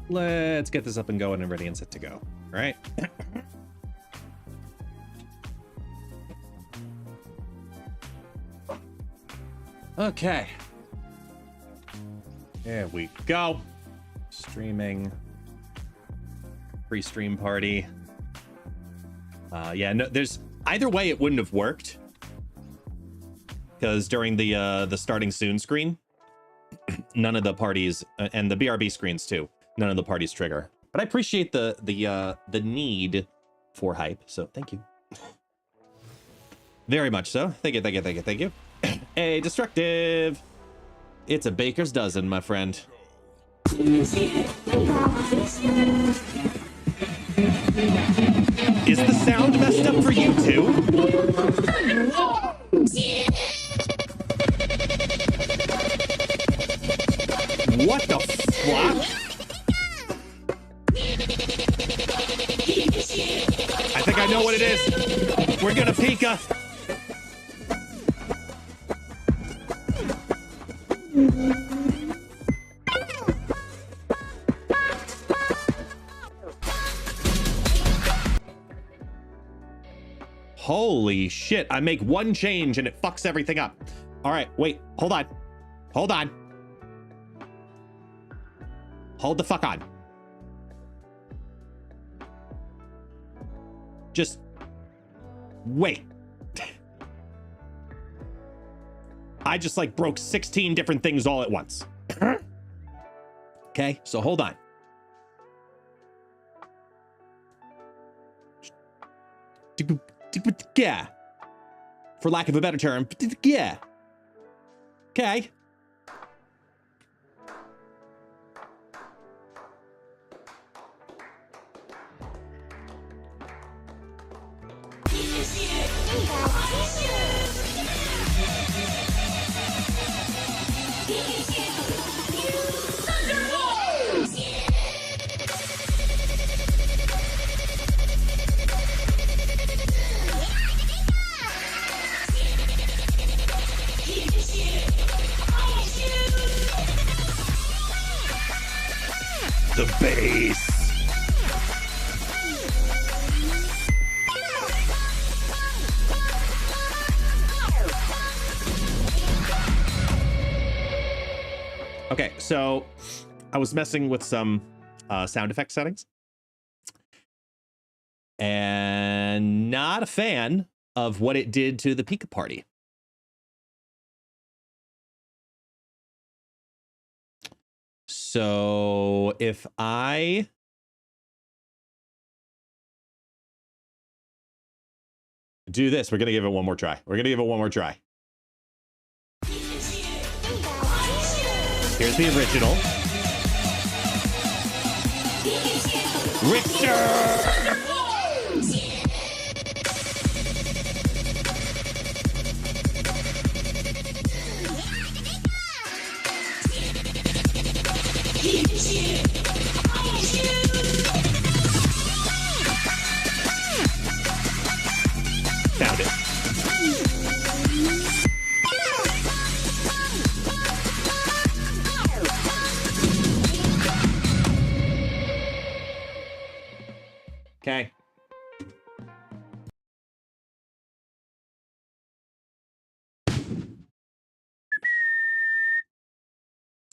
let's get this up and going and ready and set to go. All right. Okay. There we go. Streaming. Pre-stream party. Yeah, no, there's either way it wouldn't have worked. Because during the starting soon screen, none of the parties and the BRB screens too, none of the parties trigger. But I appreciate the need for hype, so thank you. Very much so. Thank you, thank you, thank you, thank you. Hey, Destructive. It's a baker's dozen, my friend. Is the sound messed up for you too? What the fuck? I think I know what it is. We're gonna Pika. Holy shit, I make one change and it fucks everything up. All right, wait, hold on. Hold on. Hold the fuck on. Just wait. I just like broke 16 different things all at once. Okay, so hold on. Yeah. For lack of a better term. Yeah. Okay. The bass. Okay, so I was messing with some sound effect settings and not a fan of what it did to the Pika party. So if I do this, we're going to give it one more try. We're going to give it one more try. Here's the original. Richter! Found it. Okay.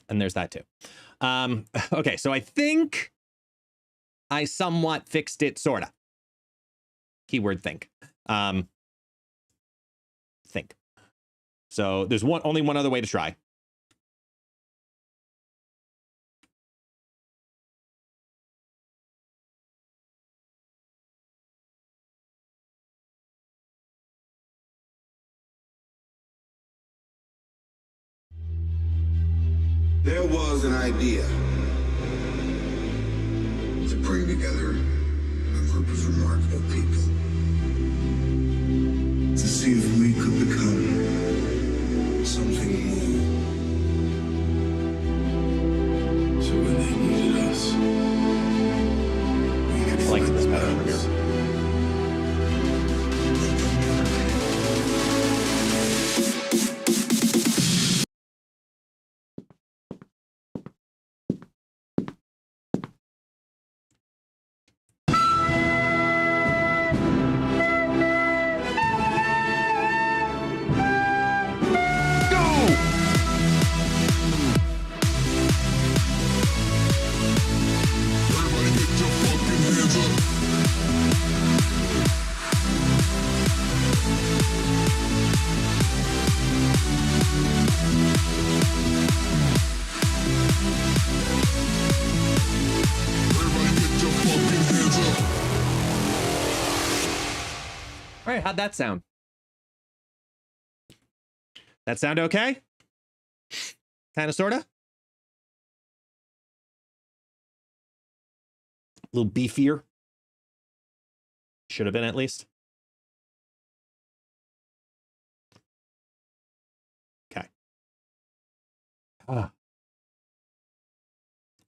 And there's that too. Okay, so I think I somewhat fixed it, sorta. Keyword think. Think. So there's only one other way to try. There was an idea to bring together a group of remarkable people to see if we could become something more. So when they needed us, we could I like find this better over ourselves. here. right, how'd that sound? That sound okay? Kind of, sort of? A little beefier. Should have been, at least. Okay.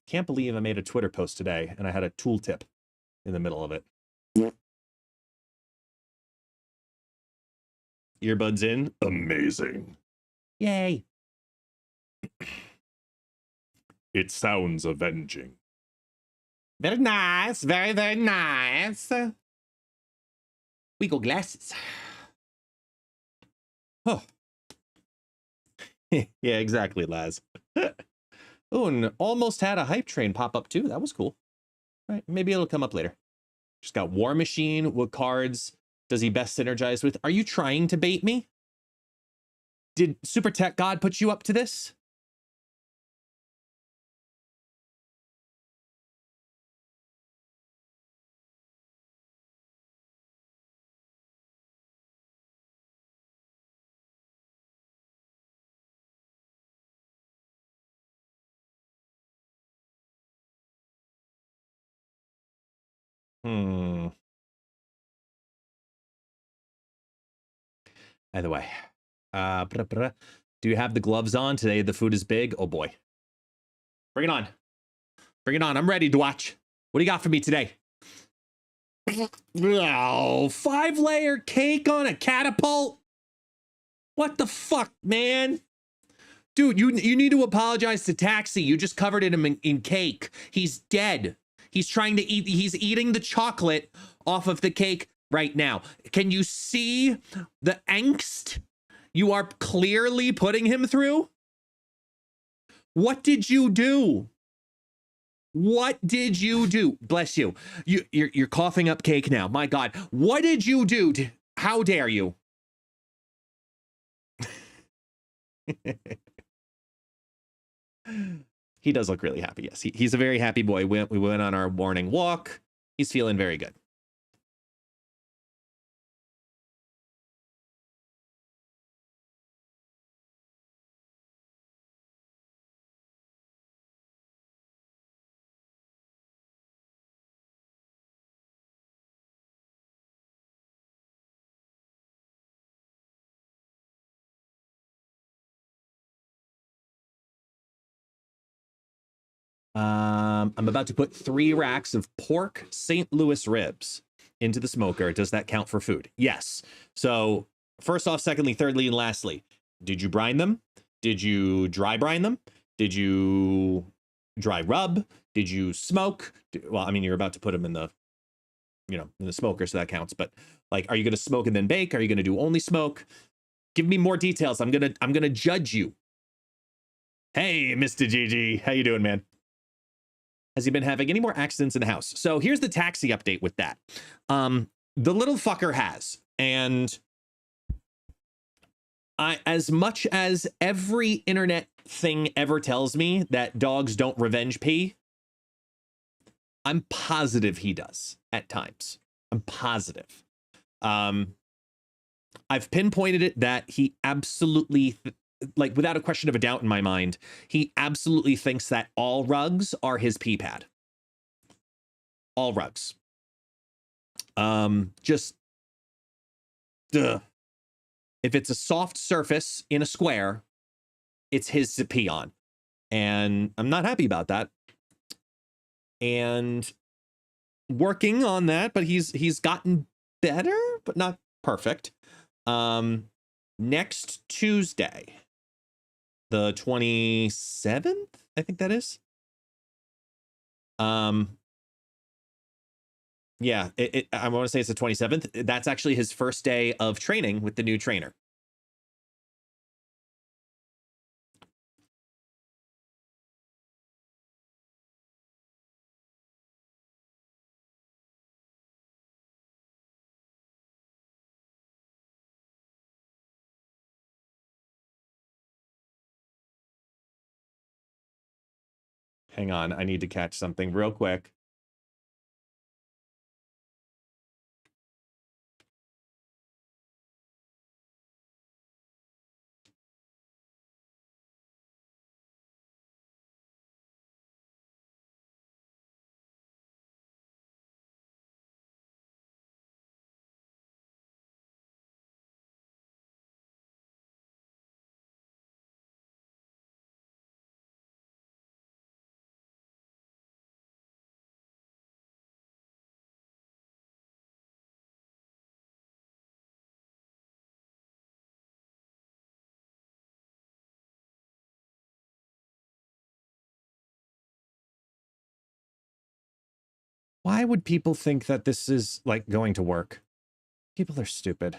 Can't believe I made a Twitter post today and I had a tooltip in the middle of it. Earbuds in. Amazing. Yay. It sounds avenging. Very nice. Very, very nice. Wiggle glasses. Oh. Yeah, exactly, Laz. Oh, and almost had a hype train pop up too. That was cool. All right, maybe it'll come up later. Just got War Machine. What cards does he best synergize with? Are you trying to bait me? Did Super Tech God put you up to this? Either way. Do you have the gloves on? Today the food is big. Oh boy. Bring it on. Bring it on. I'm ready to watch. What do you got for me today? Oh, 5-layer cake on a catapult? What the fuck, man? Dude, you need to apologize to Taxi. You just covered him in cake. He's dead. He's trying to eat. He's eating the chocolate off of the cake right now. Can you see the angst you are clearly putting him through? What did you do? What did you do? Bless you. You're coughing up cake now. My God. What did you do? How dare you? He does look really happy. Yes, he's a very happy boy. We went on our morning walk. He's feeling very good. I'm about to put 3 racks of pork St. Louis ribs into the smoker. Does that count for food? Yes. So first off, secondly, thirdly, and lastly, did you brine them? Did you dry brine them? Did you dry rub? Did you smoke? Well, I mean, you're about to put them in the, in the smoker, so that counts. But like, are you going to smoke and then bake? Are you going to do only smoke? Give me more details. I'm gonna judge you. Hey, Mr. GG, how you doing, man? Has he been having any more accidents in the house? So here's the Taxi update with that. The little fucker has, and as much as every internet thing ever tells me that dogs don't revenge pee, I'm positive he does at times. I'm positive. I've pinpointed it that he absolutely, like without a question of a doubt in my mind, he absolutely thinks that all rugs are his pee pad. All rugs. Just, duh. If it's a soft surface in a square, it's his to pee on. And I'm not happy about that. And working on that, but he's gotten better, but not perfect. Next Tuesday, the 27th, I think that is. Yeah, I want to say it's the 27th. That's actually his first day of training with the new trainer. Hang on, I need to catch something real quick. Why would people think that this is, like, going to work? People are stupid.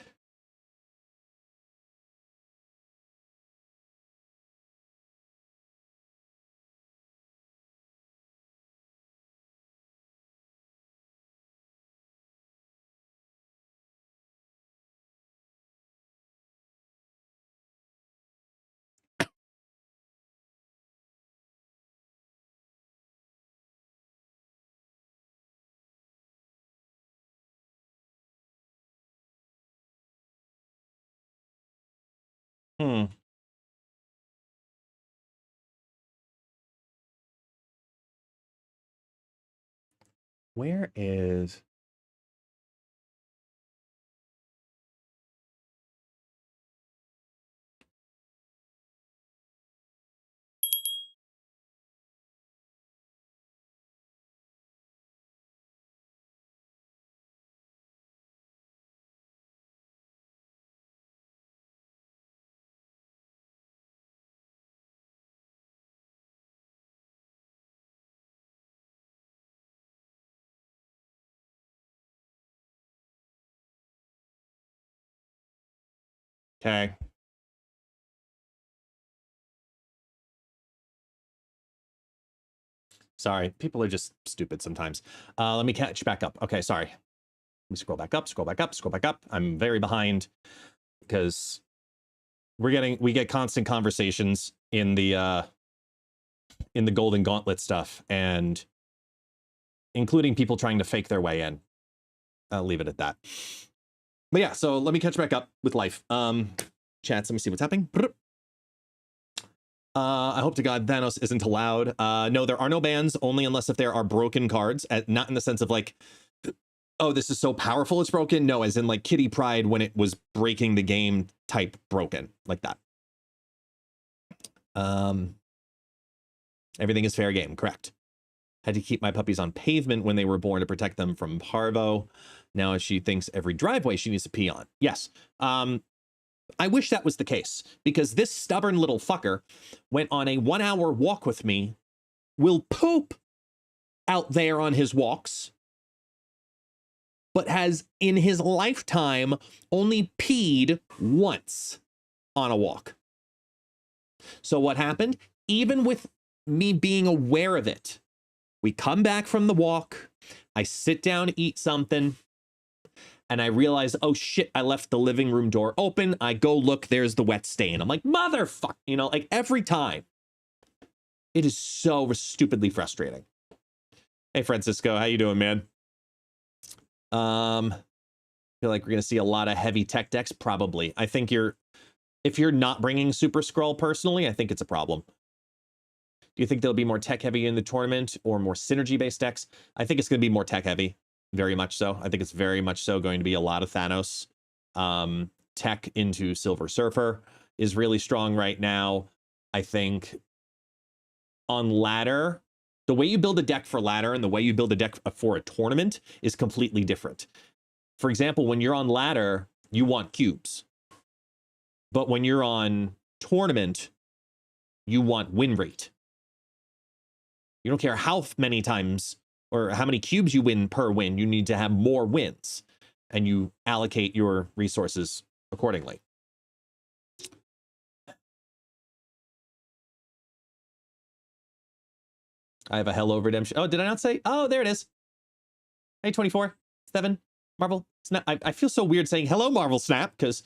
Hmm. Where is... Okay. Sorry, people are just stupid sometimes. Let me catch back up. Okay, sorry. Let me scroll back up, scroll back up, scroll back up. I'm very behind because we get constant conversations in the Golden Gauntlet stuff, and including people trying to fake their way in. I'll leave it at that. But yeah, so let me catch back up with life. Chats, let me see what's happening. I hope to God Thanos isn't allowed. No, there are no bans, only unless if there are broken cards, not in the sense of like, oh, this is so powerful it's broken. No, as in like Kitty Pryde when it was breaking the game type broken, like that. Everything is fair game, correct. Had to keep my puppies on pavement when they were born to protect them from parvo. Now she thinks every driveway she needs to pee on. Yes. I wish that was the case, because this stubborn little fucker went on a 1 hour walk with me, will poop out there on his walks, but has in his lifetime only peed once on a walk. So what happened? Even with me being aware of it, we come back from the walk, I sit down to eat something, and I realize, oh shit, I left the living room door open. I go look, there's the wet stain. I'm like, motherfucker, you know, like every time. It is so stupidly frustrating. Hey, Francisco, how you doing, man? Feel like we're gonna see a lot of heavy tech decks, probably. I think if you're not bringing Super Scroll personally, I think it's a problem. Do you think there'll be more tech heavy in the tournament or more synergy based decks? I think it's gonna be more tech heavy. Very much so. I think it's very much so going to be a lot of Thanos. Tech into Silver Surfer is really strong right now. I think on ladder, the way you build a deck for ladder and the way you build a deck for a tournament is completely different. For example, when you're on ladder, you want cubes. But when you're on tournament, you want win rate. You don't care how many times or how many cubes you win per win, you need to have more wins, and you allocate your resources accordingly. I have a Hello Redemption. Oh, did I not say? Oh, there it is. Hey, 24, 7, Marvel Snap. I feel so weird saying hello, Marvel Snap, because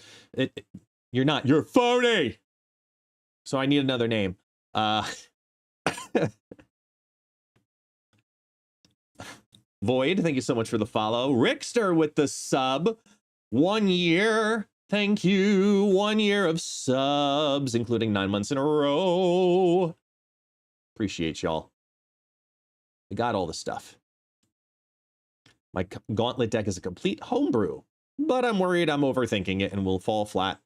you're not. You're phony. So I need another name. Void, thank you so much for the follow. Rickster with the sub. 1 year. Thank you. 1 year of subs, including 9 months in a row. Appreciate y'all. I got all the stuff. My gauntlet deck is a complete homebrew, but I'm worried I'm overthinking it and will fall flat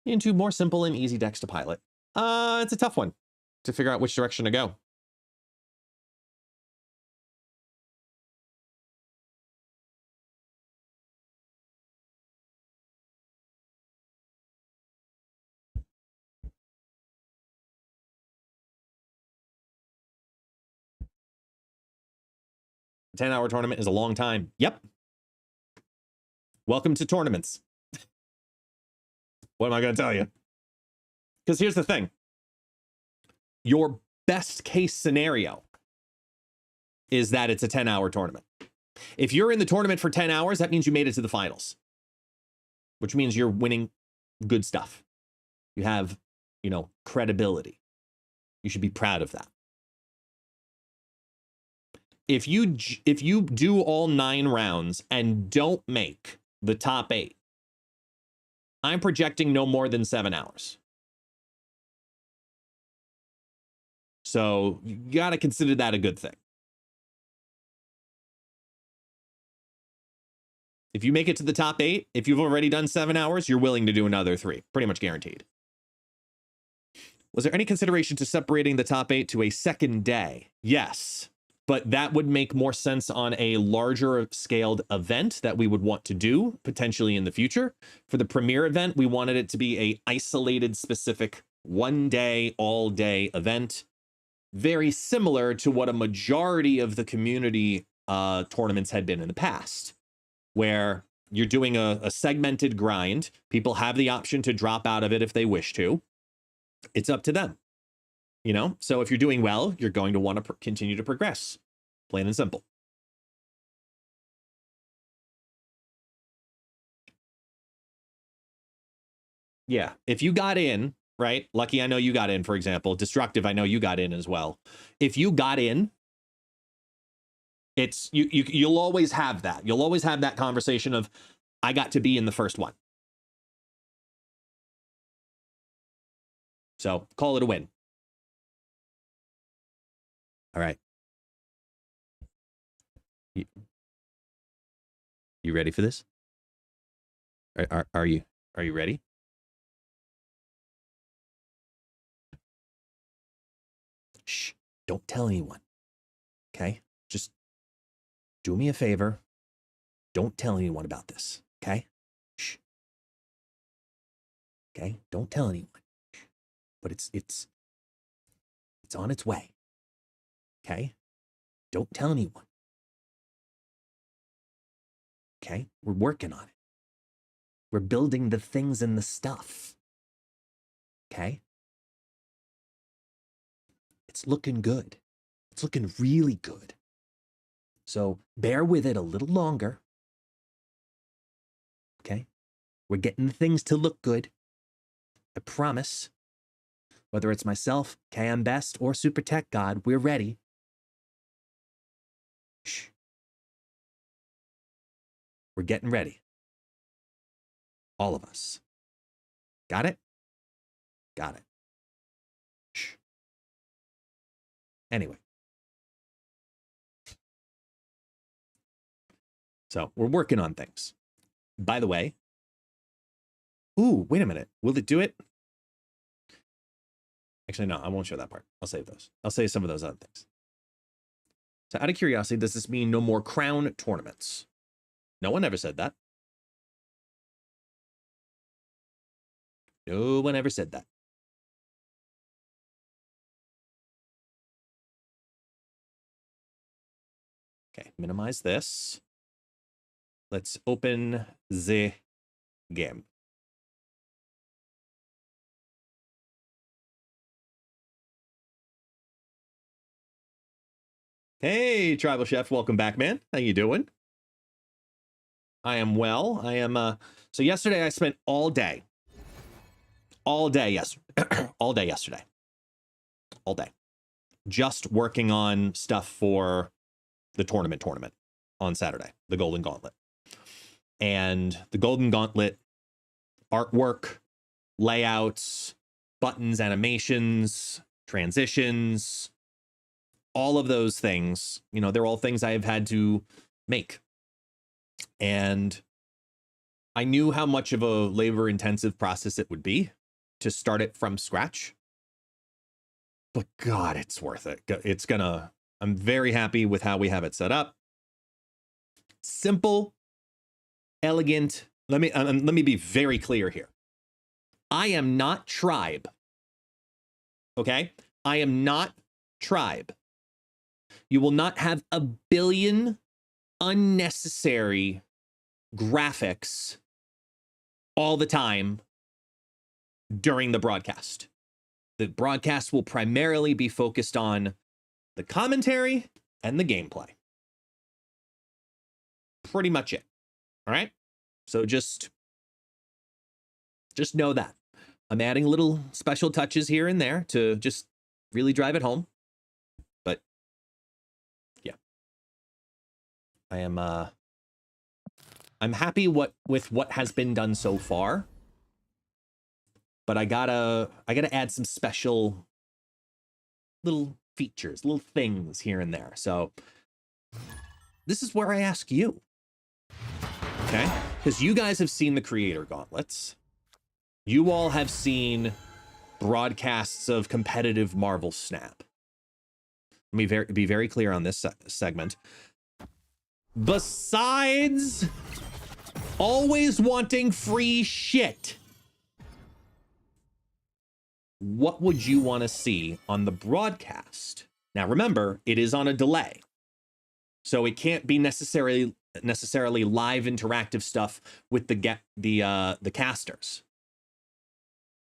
into more simple and easy decks to pilot. It's a tough one to figure out which direction to go. 10-hour tournament is a long time. Yep. Welcome to tournaments. What am I going to tell you? Because here's the thing. Your best case scenario is that it's a 10-hour tournament. If you're in the tournament for 10 hours, that means you made it to the finals, which means you're winning good stuff. You have, you know, credibility. You should be proud of that. If you do all 9 rounds and don't make the top 8, I'm projecting no more than 7 hours. So you got to consider that a good thing. If you make it to the top 8, if you've already done 7 hours, you're willing to do another 3, pretty much guaranteed. Was there any consideration to separating the top 8 to a second day? Yes, but that would make more sense on a larger scaled event that we would want to do potentially in the future. For the premiere event, we wanted it to be a isolated, specific 1 day, all day event. Very similar to what a majority of the community tournaments had been in the past, where you're doing a segmented grind. People have the option to drop out of it if they wish to. It's up to them, you know? So if you're doing well, you're going to want to continue to progress, plain and simple. Yeah, if you got in, right? Lucky, I know you got in, for example. Destructive, I know you got in as well. If you got in, it's you'll always have that. You'll always have that conversation of, I got to be in the first one. So call it a win. All right. You ready for this? Are you ready? Shh, don't tell anyone. Okay? Just do me a favor. Don't tell anyone about this. Okay? Shh. Okay? Don't tell anyone. But it's on its way. Okay? Don't tell anyone. Okay? We're working on it. We're building the things and the stuff. Okay? It's looking good. It's looking really good. So bear with it a little longer. Okay? We're getting the things to look good. I promise. Whether it's myself, KM Best, or Super Tech God, we're ready. Shh. We're getting ready. All of us. Got it? Got it. Shh. Anyway. So we're working on things. By the way, ooh, wait a minute. Will it do it? Actually, no, I won't show that part. I'll save those. I'll save some of those other things. So out of curiosity, does this mean no more crown tournaments? No one ever said that. No one ever said that. Okay, minimize this. Let's open the game. Hey, Tribal Chef, welcome back, man. How you doing? I am well. I am, so yesterday I spent all day, all day yesterday, just working on stuff for the tournament on Saturday, the Golden Gauntlet. And the Golden Gauntlet artwork, layouts, buttons, animations, transitions, all of those things, you know, they're all things I have had to make. And I knew how much of a labor-intensive process it would be to start it from scratch. But God, it's worth it. It's gonna, I'm very happy with how we have it set up. Simple, elegant. Let me be very clear here. I am not Tribe. Okay? I am not Tribe. You will not have a billion unnecessary graphics all the time during the broadcast. The broadcast will primarily be focused on the commentary and the gameplay. Pretty much it. All right? So just know that. I'm adding little special touches here and there to just really drive it home. But yeah. I'm happy with what has been done so far. But I gotta add some special little features, little things here and there. So this is where I ask you. Okay? Because you guys have seen the creator gauntlets. You all have seen broadcasts of competitive Marvel Snap. Let me be very clear on this segment. Besides always wanting free shit, what would you want to see on the broadcast? Now, remember, it is on a delay. So it can't be necessarily live interactive stuff with the casters.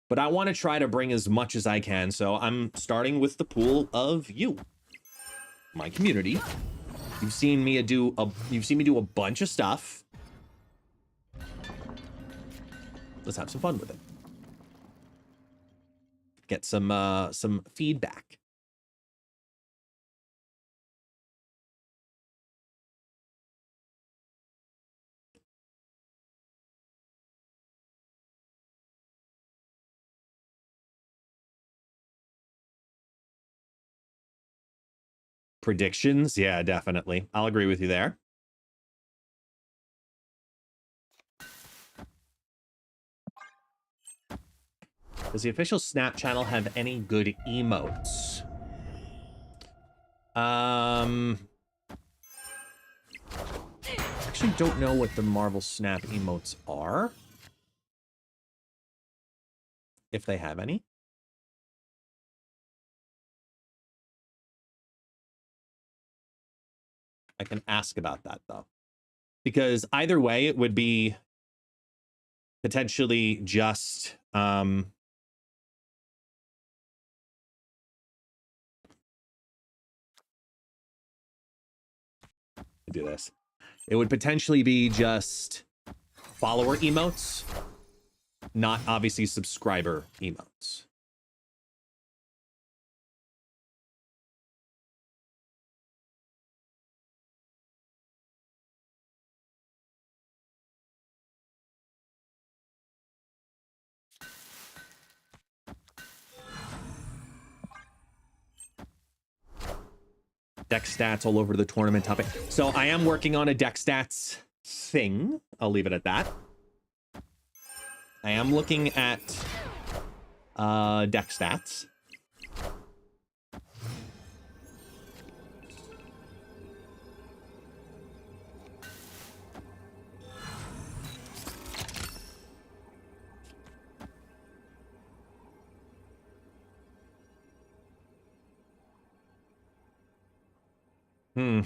But I want to try to bring as much as I can. So I'm starting with the pool of you, my community. You've seen me do a bunch of stuff. Let's have some fun with it. Get some feedback. Predictions? Yeah, definitely. I'll agree with you there. Does the official Snap channel have any good emotes? Actually don't know what the Marvel Snap emotes are. If they have any. I can ask about that though. Because either way, it would be potentially just do this. It would potentially be just follower emotes, not obviously subscriber emotes. Deck stats all over the tournament topic. So I am working on a deck stats thing. I'll leave it at that. I am looking at deck stats. Hmm.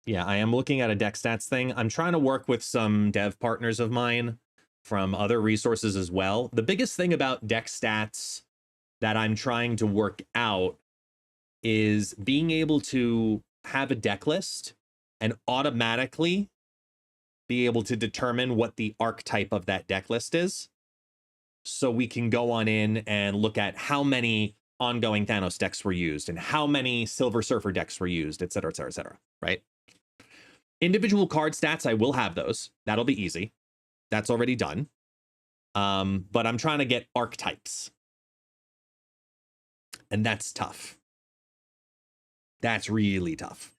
Yeah, I am looking at a deck stats thing. I'm trying to work with some dev partners of mine from other resources as well. The biggest thing about deck stats that I'm trying to work out is being able to have a deck list and automatically be able to determine what the archetype of that deck list is. So we can go on in and look at how many ongoing Thanos decks were used and how many Silver Surfer decks were used, et cetera, right? Individual card stats, I will have those. That'll be easy. That's already done. But I'm trying to get archetypes. And that's tough. That's really tough.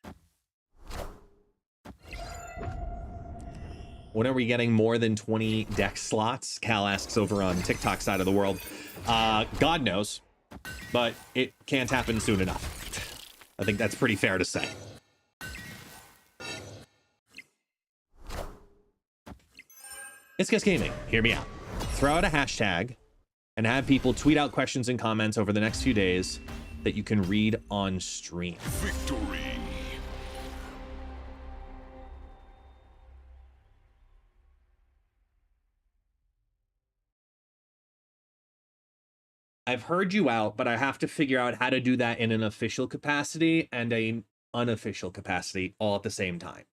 When are we getting more than 20 deck slots? Cal asks over on TikTok side of the world. God knows, but it can't happen soon enough. I think that's pretty fair to say. ItsGuestGaming, hear me out. Throw out a hashtag and have people tweet out questions and comments over the next few days that you can read on stream. Victory. I've heard you out, but I have to figure out how to do that in an official capacity and an unofficial capacity all at the same time.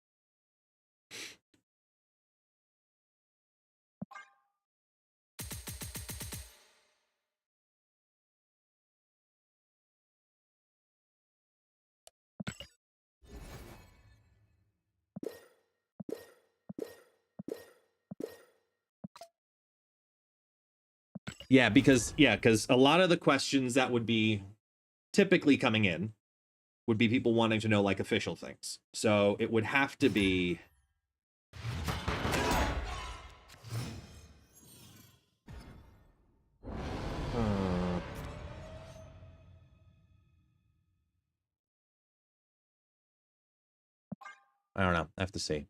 Yeah, because a lot of the questions that would be typically coming in would be people wanting to know like official things. So it would have to be I don't know. I have to see.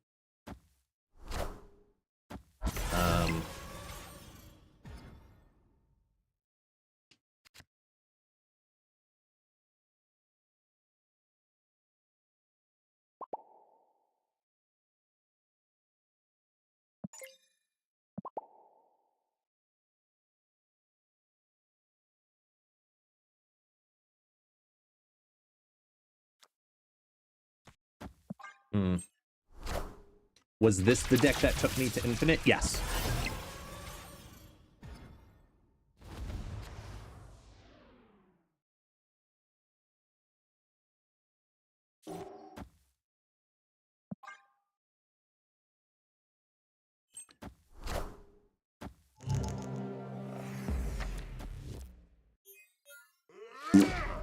Was this the deck that took me to infinite? Yes.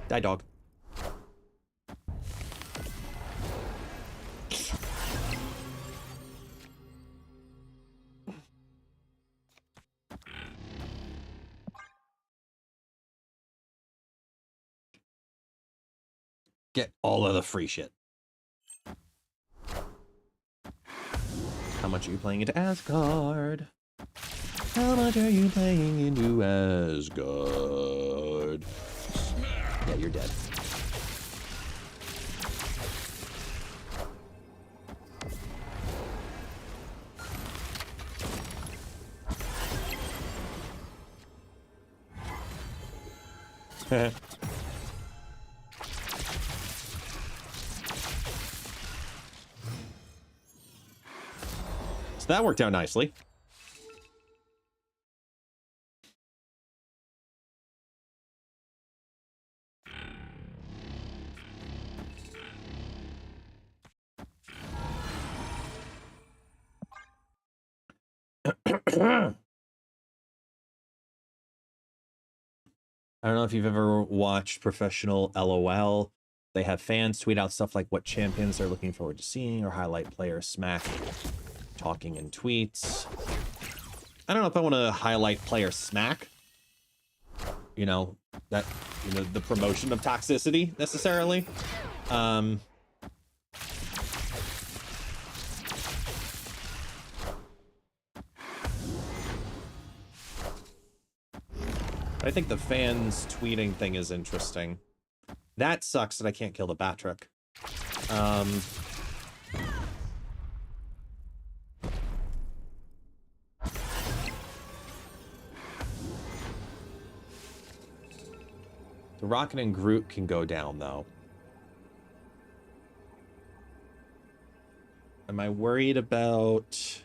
Die, dog. Get all of the free shit. How much are you playing into Asgard? How much are you playing into Asgard? Yeah, you're dead. So that worked out nicely. I don't know if you've ever watched professional LOL. They have fans tweet out stuff like what champions they're looking forward to seeing or highlight player smack talking in tweets. I don't know if I want to highlight player smack. You know, that, you know, the promotion of toxicity necessarily. I think the fans tweeting thing is interesting. That sucks that I can't kill the Batrick. The Rocket and Groot can go down, though. Am I worried about...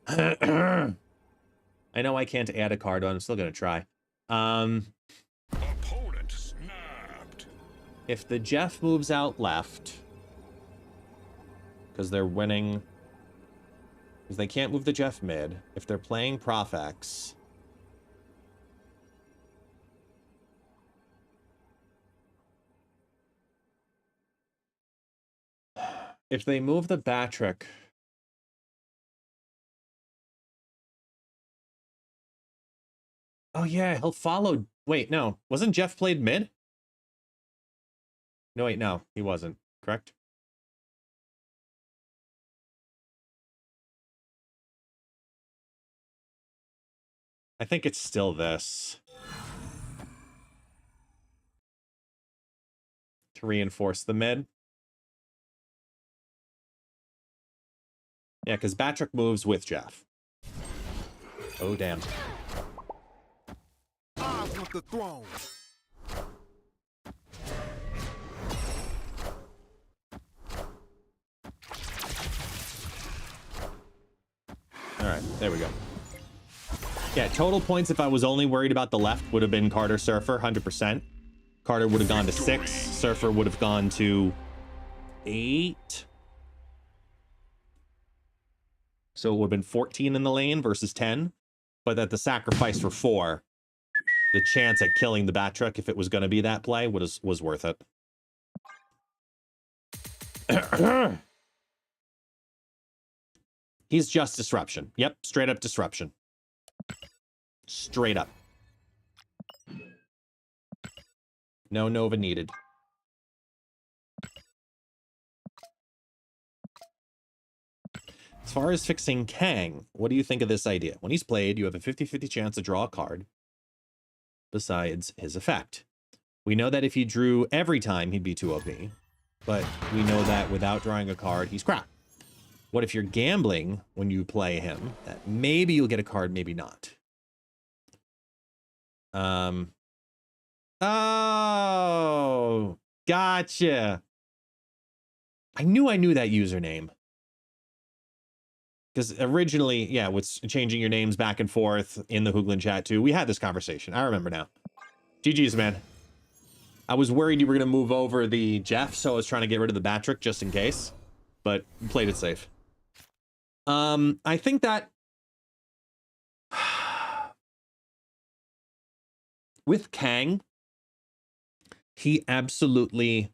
I know I can't add a card, but I'm still going to try. Opponent snapped. If the Jeff moves out left, because they're winning... Because they can't move the Jeff mid. If they're playing Profex... If they move the Batrick... Oh, yeah, he'll follow... Wait, no. Wasn't Jeff played mid? No, wait, no. He wasn't. Correct? I think it's still this. To reinforce the mid. Yeah, because Batrick moves with Jeff. Oh, damn. I want the throne. All right, there we go. Yeah, total points if I was only worried about the left would have been Carter Surfer, 100%. Carter would have gone to 6. Surfer would have gone to 8. So it would have been 14 in the lane versus 10. But at the sacrifice for 4, the chance at killing the Batrick, if it was going to be that play, was worth it. He's just disruption. Yep, straight up disruption. Straight up. No Nova needed. As far as fixing Kang, what do you think of this idea? When he's played, you have a 50-50 chance to draw a card besides his effect. We know that if he drew every time, he'd be too OP. But we know that without drawing a card, he's crap. What if you're gambling when you play him? That maybe you'll get a card, maybe not. Oh, gotcha. I knew that username. Because originally, yeah, with changing your names back and forth in the Hooglin chat too, we had this conversation. I remember now. GG's, man. I was worried you were going to move over the Jeff, so I was trying to get rid of the Batrick just in case. But played it safe. I think that with Kang, he absolutely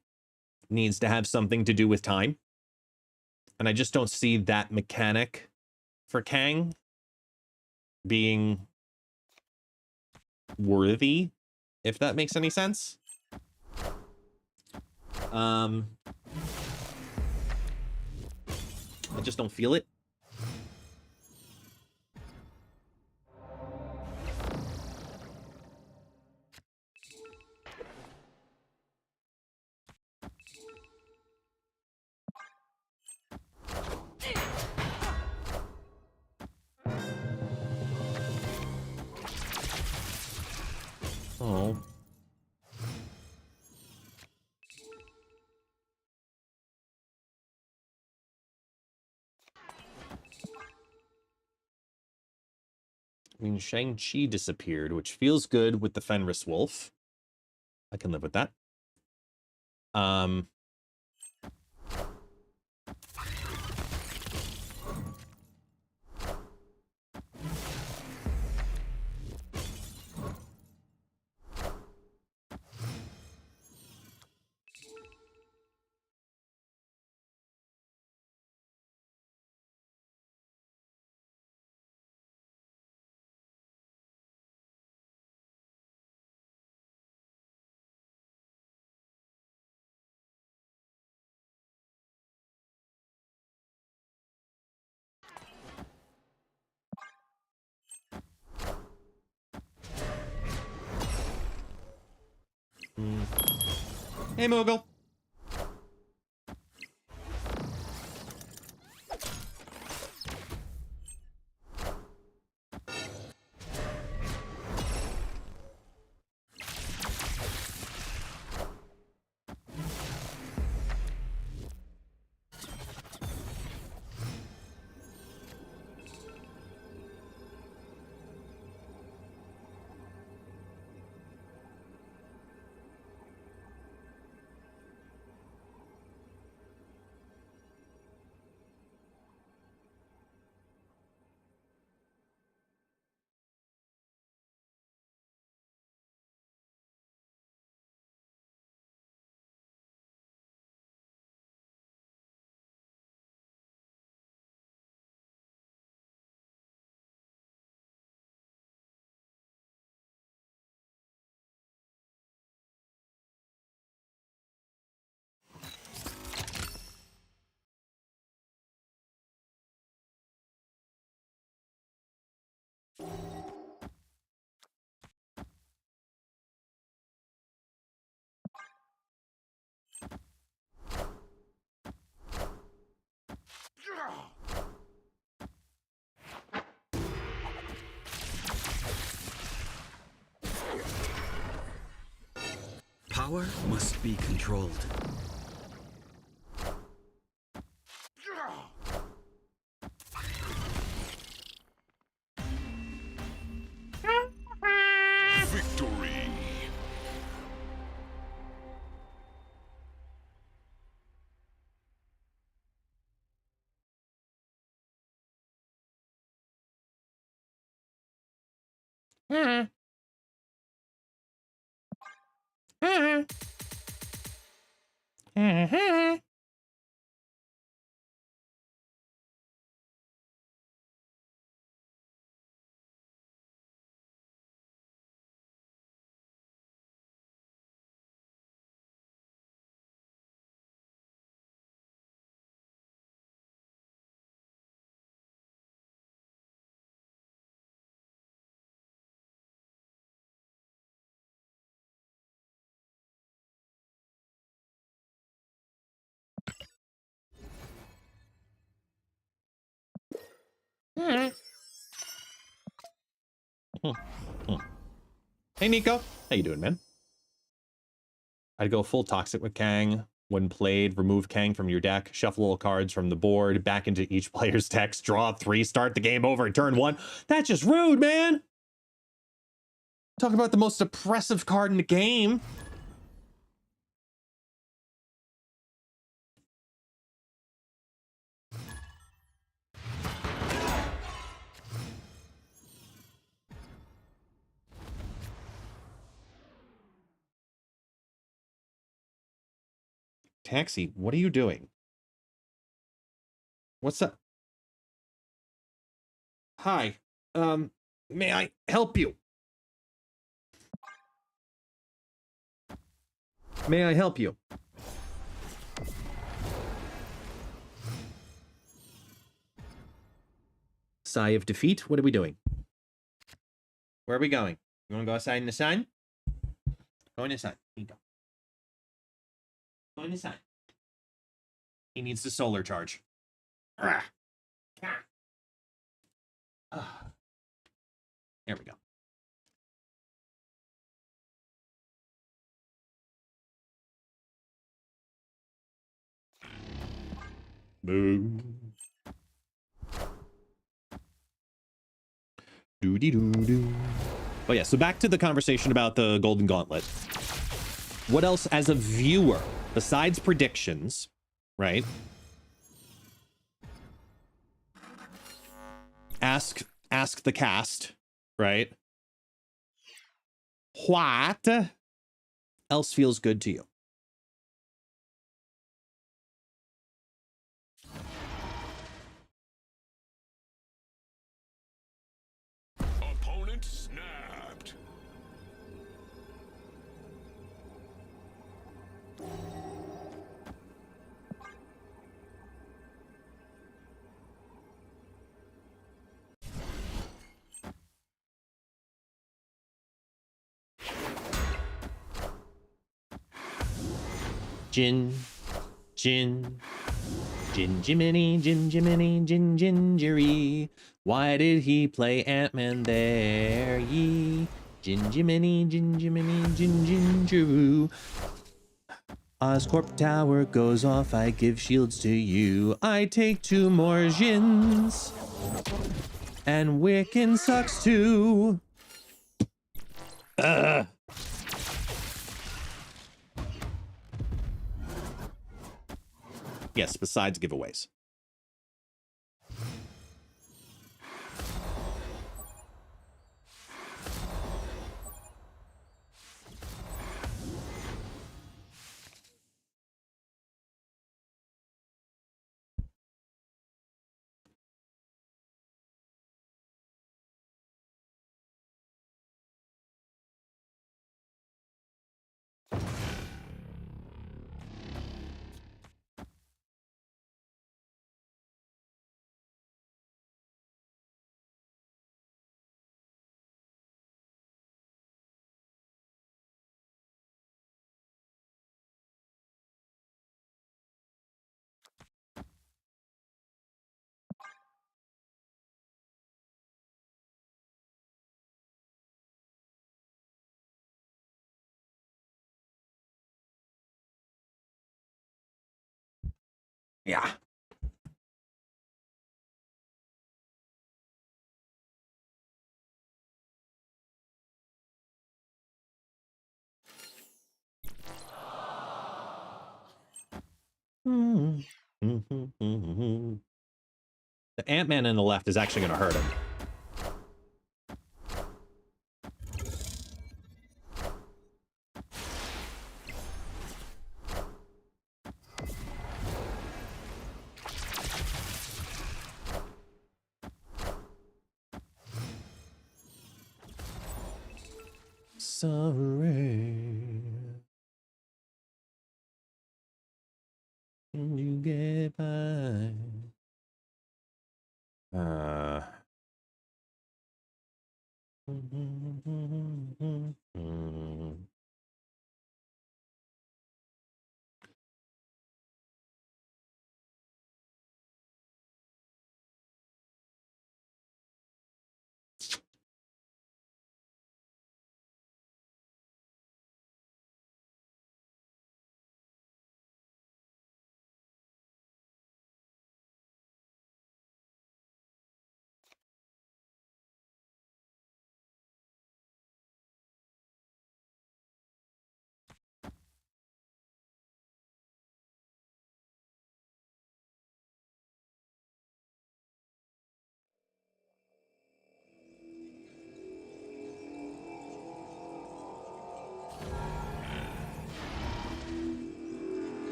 needs to have something to do with time. And I just don't see that mechanic for Kang being worthy, if that makes any sense. I just don't feel it. Oh. I mean, Shang-Chi disappeared, which feels good with the Fenris Wolf. I can live with that. Hey, Moogle. Power must be controlled. Victory! Hey, Nico. How you doing, man? I'd go full toxic with Kang. When played, remove Kang from your deck, shuffle all cards from the board, back into each player's decks, draw 3, start the game over at turn 1. That's just rude, man. Talk about the most oppressive card in the game. Taxi, what are you doing? What's up? Hi. May I help you? May I help you? Sigh of defeat? What are we doing? Where are we going? You want to go outside in the sun? Go in the sun. Here you go. Go in the sun. He needs the solar charge. There we go. Boo. Doo-dee-doo-doo. Oh yeah, so back to the conversation about the Golden Gauntlet. What else as a viewer, besides predictions, right? Ask the cast, right? What else feels good to you? Opponent snapped. Jin, Jiminy, Gingery. Why did he play Ant-Man there? Ye, Jiminy, Gingeroo. Oscorp Tower goes off, I give shields to you. I take 2 more Jins. And Wiccan sucks too. Yes, besides giveaways. Yeah. The Ant-Man on the left is actually going to hurt him. Sorry. Can you get by?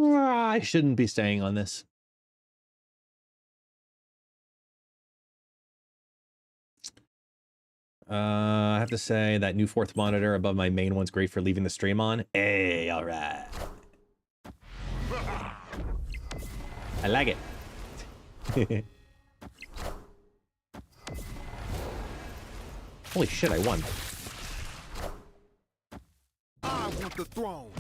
I shouldn't be staying on this. I have to say that new fourth monitor above my main one's great for leaving the stream on. Hey, all right. I like it. Holy shit, I won. I want the throne.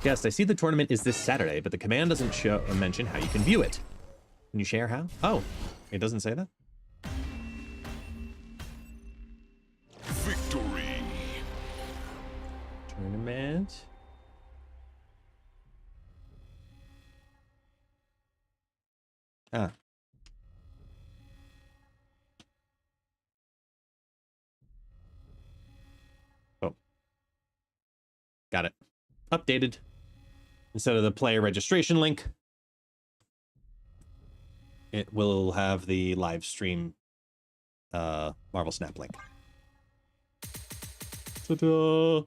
Yes, I see the tournament is this Saturday, but the command doesn't show or mention how you can view it. Can you share how? Oh, it doesn't say that? Victory. Tournament. Ah. Oh. Got it. Updated. Instead of the player registration link, it will have the live stream Marvel Snap link. Ta-da!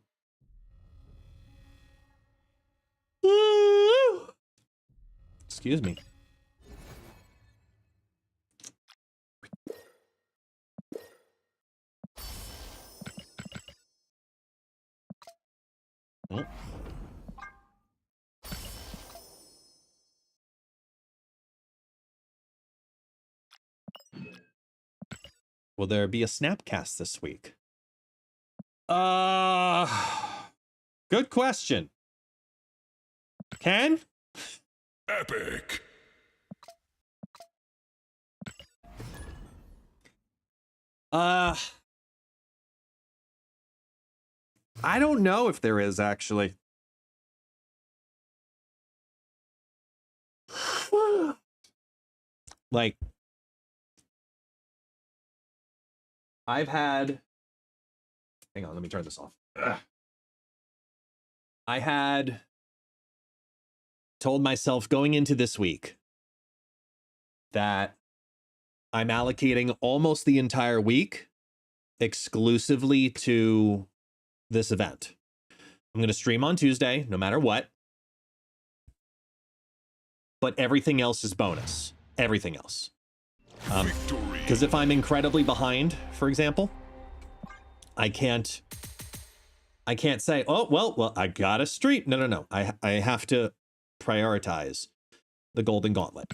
Excuse me. Oh. Will there be a Snapcast this week? Good question. Ken? Epic. I don't know if there is actually. Like, I've had, hang on, let me turn this off. Ugh. I had told myself going into this week that I'm allocating almost the entire week exclusively to this event. I'm going to stream on Tuesday, no matter what. But everything else is bonus. Everything else. Because if I'm incredibly behind, for example, I can't say, oh, well, I got a stream. No. I have to prioritize the Golden Gauntlet.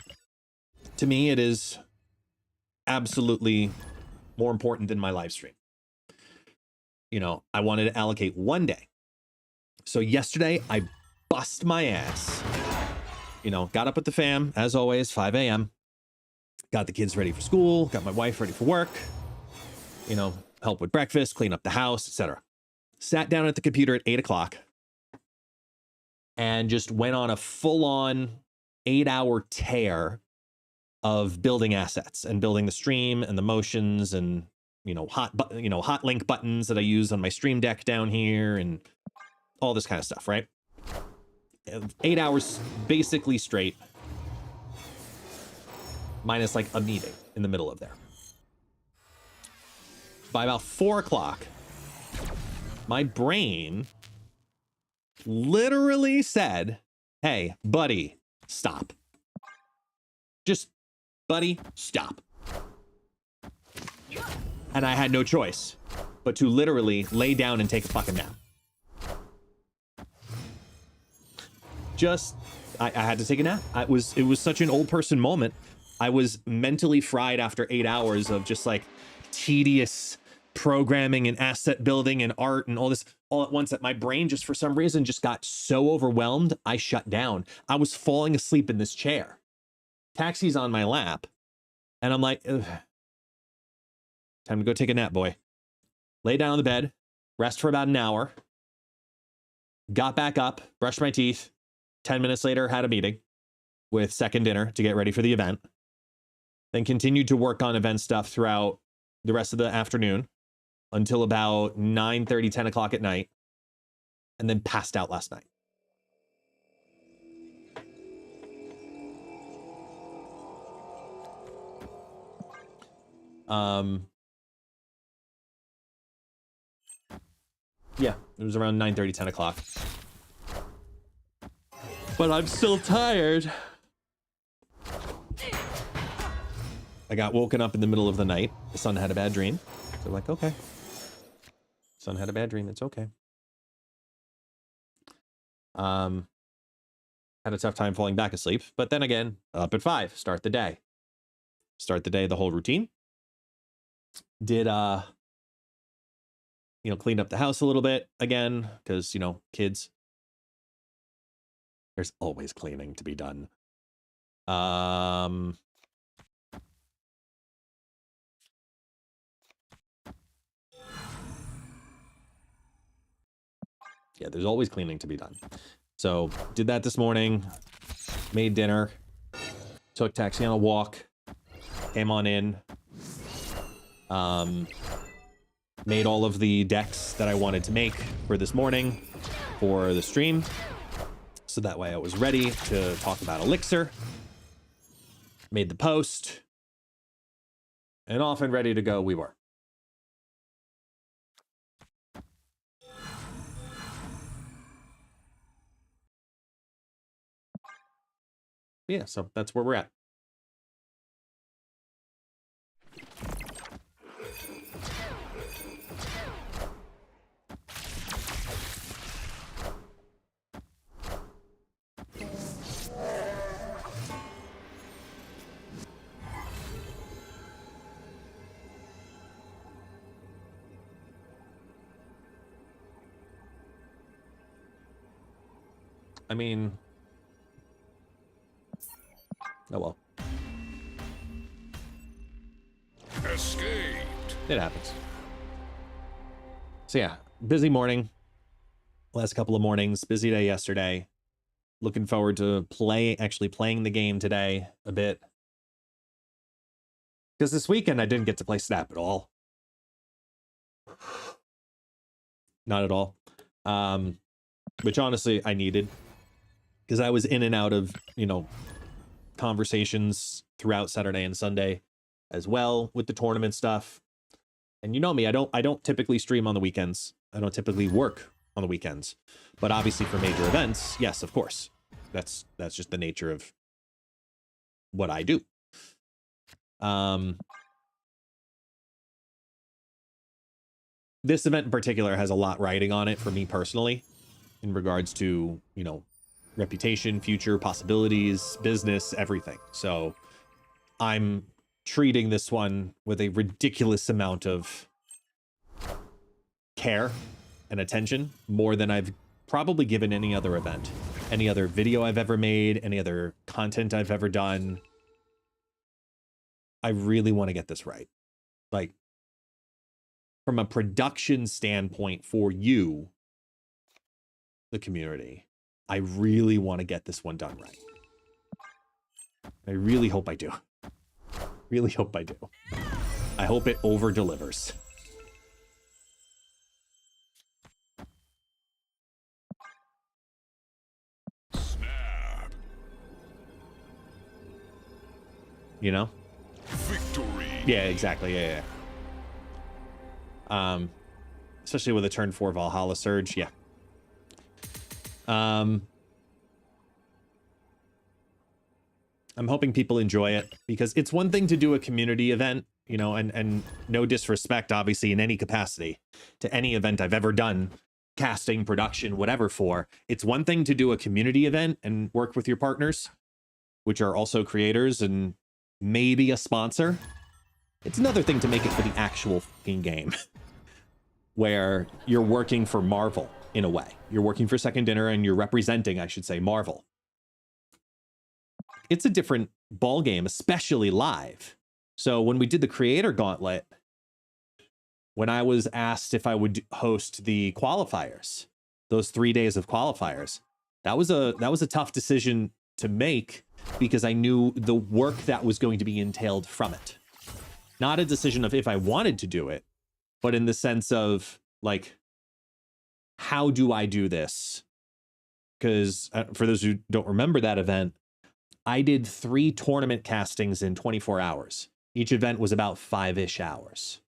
To me, it is absolutely more important than my live stream. You know, I wanted to allocate one day. So yesterday, I bust my ass. You know, got up with the fam, as always, 5 a.m. Got the kids ready for school, got my wife ready for work, you know, help with breakfast, clean up the house, etc. Sat down at the computer at 8 o'clock and just went on a full-on 8-hour tear of building assets and building the stream and the motions and, you know, hot link buttons that I use on my stream deck down here and all this kind of stuff, right? 8 hours basically straight, minus like a meeting in the middle of there. By about 4 o'clock, my brain literally said, hey, buddy, stop. Just, buddy, stop. And I had no choice but to literally lay down and take a fucking nap. I had to take a nap. It was such an old person moment. I was mentally fried after 8 hours of just like tedious programming and asset building and art and all this all at once that my brain just for some reason just got so overwhelmed. I shut down. I was falling asleep in this chair. Taxi's on my lap. And I'm like, ugh. Time to go take a nap, boy. Lay down on the bed, rest for about an hour. Got back up, brushed my teeth. 10 minutes later, had a meeting with Second Dinner to get ready for the event. Then continued to work on event stuff throughout the rest of the afternoon until about 9:30, 10 o'clock at night, and then passed out last night. Yeah, it was around 9:30, 10 o'clock. But I'm still tired. I got woken up in the middle of the night. The son had a bad dream. So like, okay. Son had a bad dream. It's okay. Had a tough time falling back asleep. But then again, up at 5. Start the day. Start the day, the whole routine. Did, cleaned up the house a little bit again. Because, kids. There's always cleaning to be done. Yeah, there's always cleaning to be done. So did that this morning, made dinner, took taxi on a walk, came on in, made all of the decks that I wanted to make for this morning for the stream. So that way I was ready to talk about ELIXIR, made the post, and off and ready to go we were. Yeah, so that's where we're at. I mean, oh well. Escaped. It happens. So yeah, busy morning. Last couple of mornings, busy day yesterday. Looking forward to actually playing the game today a bit. Because this weekend I didn't get to play Snap at all. Not at all. Which honestly I needed. Because I was in and out of, you know, conversations throughout Saturday and Sunday as well with the tournament stuff. And you know me, I don't typically stream on the weekends. I don't typically work on the weekends. But obviously for major events, yes, of course. That's just the nature of what I do. This event in particular has a lot riding on it for me personally in regards to, you know, reputation, future possibilities, business, everything. So I'm treating this one with a ridiculous amount of care and attention, more than I've probably given any other event, any other video I've ever made, any other content I've ever done. I really want to get this right. Like, from a production standpoint for you, the community, I really want to get this one done right. I really hope I do. Really hope I do. I hope it over delivers. Snap. You know? Victory. Yeah, exactly. Yeah. Especially with a turn 4 Valhalla Surge. Yeah. I'm hoping people enjoy it, because it's one thing to do a community event, you know, and no disrespect, obviously, in any capacity to any event I've ever done, casting, production, whatever for. It's one thing to do a community event and work with your partners, which are also creators and maybe a sponsor. It's another thing to make it for the actual fucking game, where you're working for Marvel in a way. You're working for Second Dinner and you're representing, I should say, Marvel. It's a different ball game, especially live. So when we did the Creator Gauntlet, when I was asked if I would host the qualifiers, those 3 days of qualifiers, that was a tough decision to make, because I knew the work that was going to be entailed from it. Not a decision of if I wanted to do it, but in the sense of, like, how do I do this? Because for those who don't remember that event, I did 3 tournament castings in 24 hours. Each event was about 5-ish hours.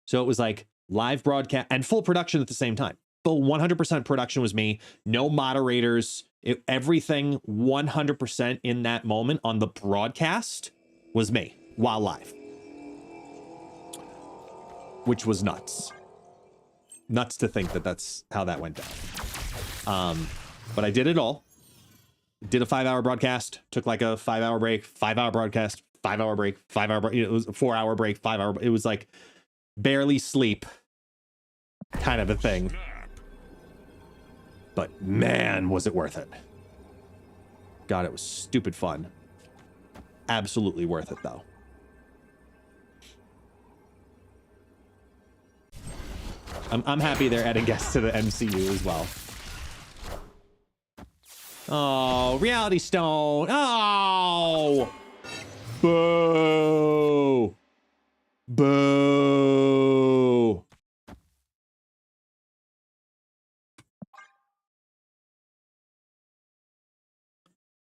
So it was like live broadcast and full production at the same time. Full 100% production was me. No moderators. Everything 100% in that moment on the broadcast was me while live. Which was nuts. Nuts to think that that's how that went down. But I did it all. Did a 5-hour broadcast, took like a 5-hour break, 5-hour broadcast, 5-hour break, 5-hour break. It was a 4-hour break, 5-hour. It was like barely sleep kind of a thing. But man, was it worth it. God, it was stupid fun. Absolutely worth it, though. I'm happy they're adding guests to the MCU as well. Oh, Reality Stone. Oh! Boo! Boo!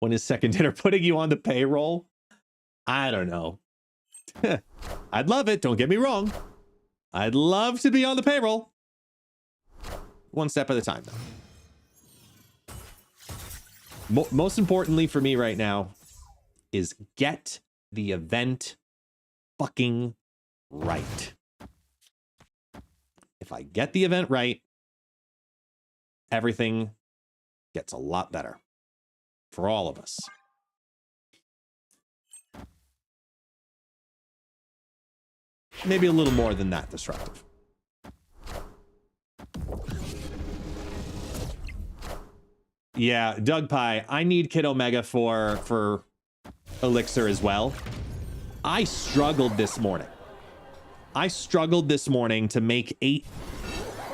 When is Second Dinner putting you on the payroll? I don't know. I'd love it. Don't get me wrong. I'd love to be on the payroll. One step at a time, though. Most importantly for me right now is get the event fucking right. If I get the event right, everything gets a lot better for all of us. Maybe a little more than that disruptive. Yeah, Doug Pie, I need Kid Omega for Elixir as well. I struggled this morning. To make 8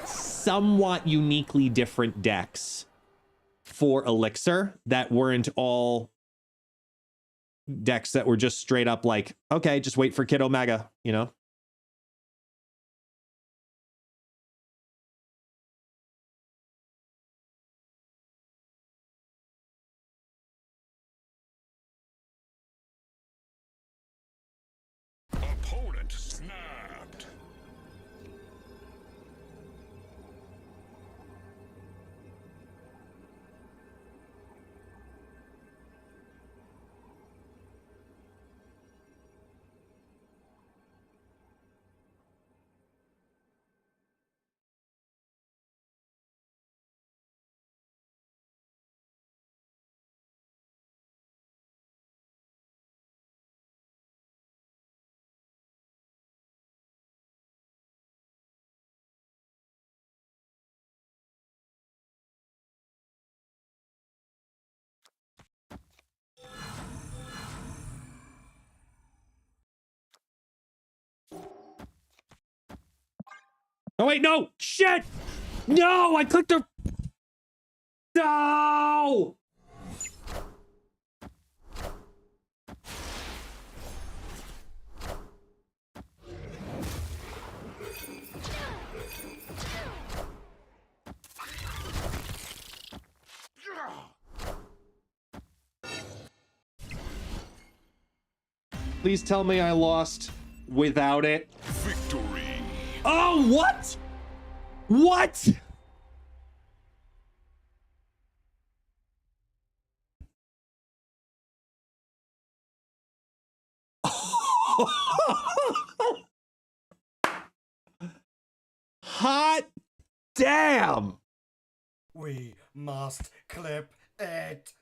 somewhat uniquely different decks for Elixir that weren't all decks that were just straight up like, okay, just wait for Kid Omega, you know? Opponent snapped. Oh, wait, no! Shit! No! I clicked the... No! Please tell me I lost without it. Victory. Oh, what? What? Hot damn. We must clip it.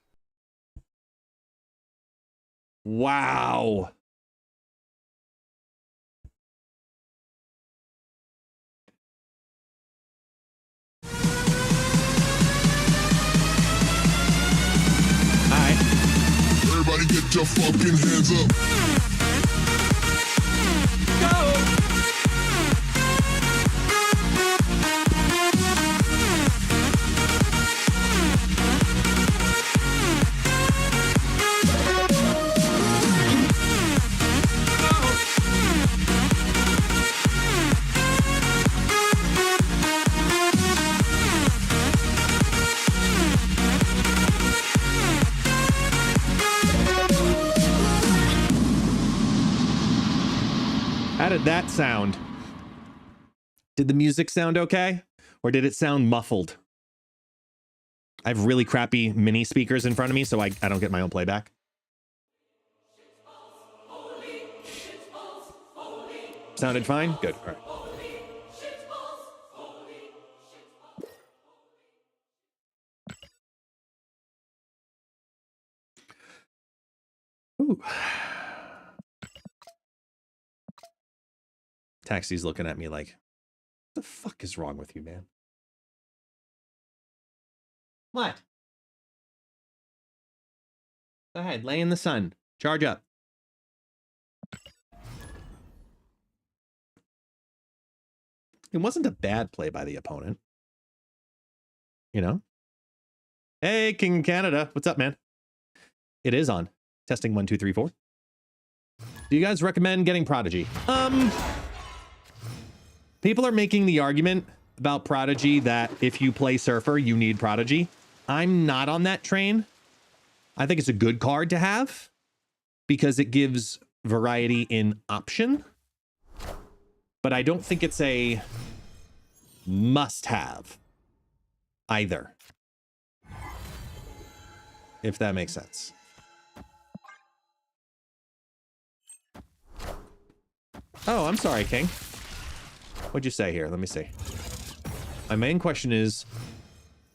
Wow. Everybody get your fucking hands up. Go. How did that sound? Did the music sound okay? Or did it sound muffled? I have really crappy mini speakers in front of me, so I don't get my own playback. Sounded fine? Good. All right. Ooh. Taxi's looking at me like, what the fuck is wrong with you, man? What? Go ahead, lay in the sun. Charge up. It wasn't a bad play by the opponent. You know? Hey, King of Canada. What's up, man? It is on. Testing 1, 2, 3, 4. Do you guys recommend getting Prodigy? People are making the argument about Prodigy that if you play Surfer, you need Prodigy. I'm not on that train. I think it's a good card to have because it gives variety in option. But I don't think it's a must-have either. If that makes sense. Oh, I'm sorry, King. What'd you say here? Let me see. My main question is,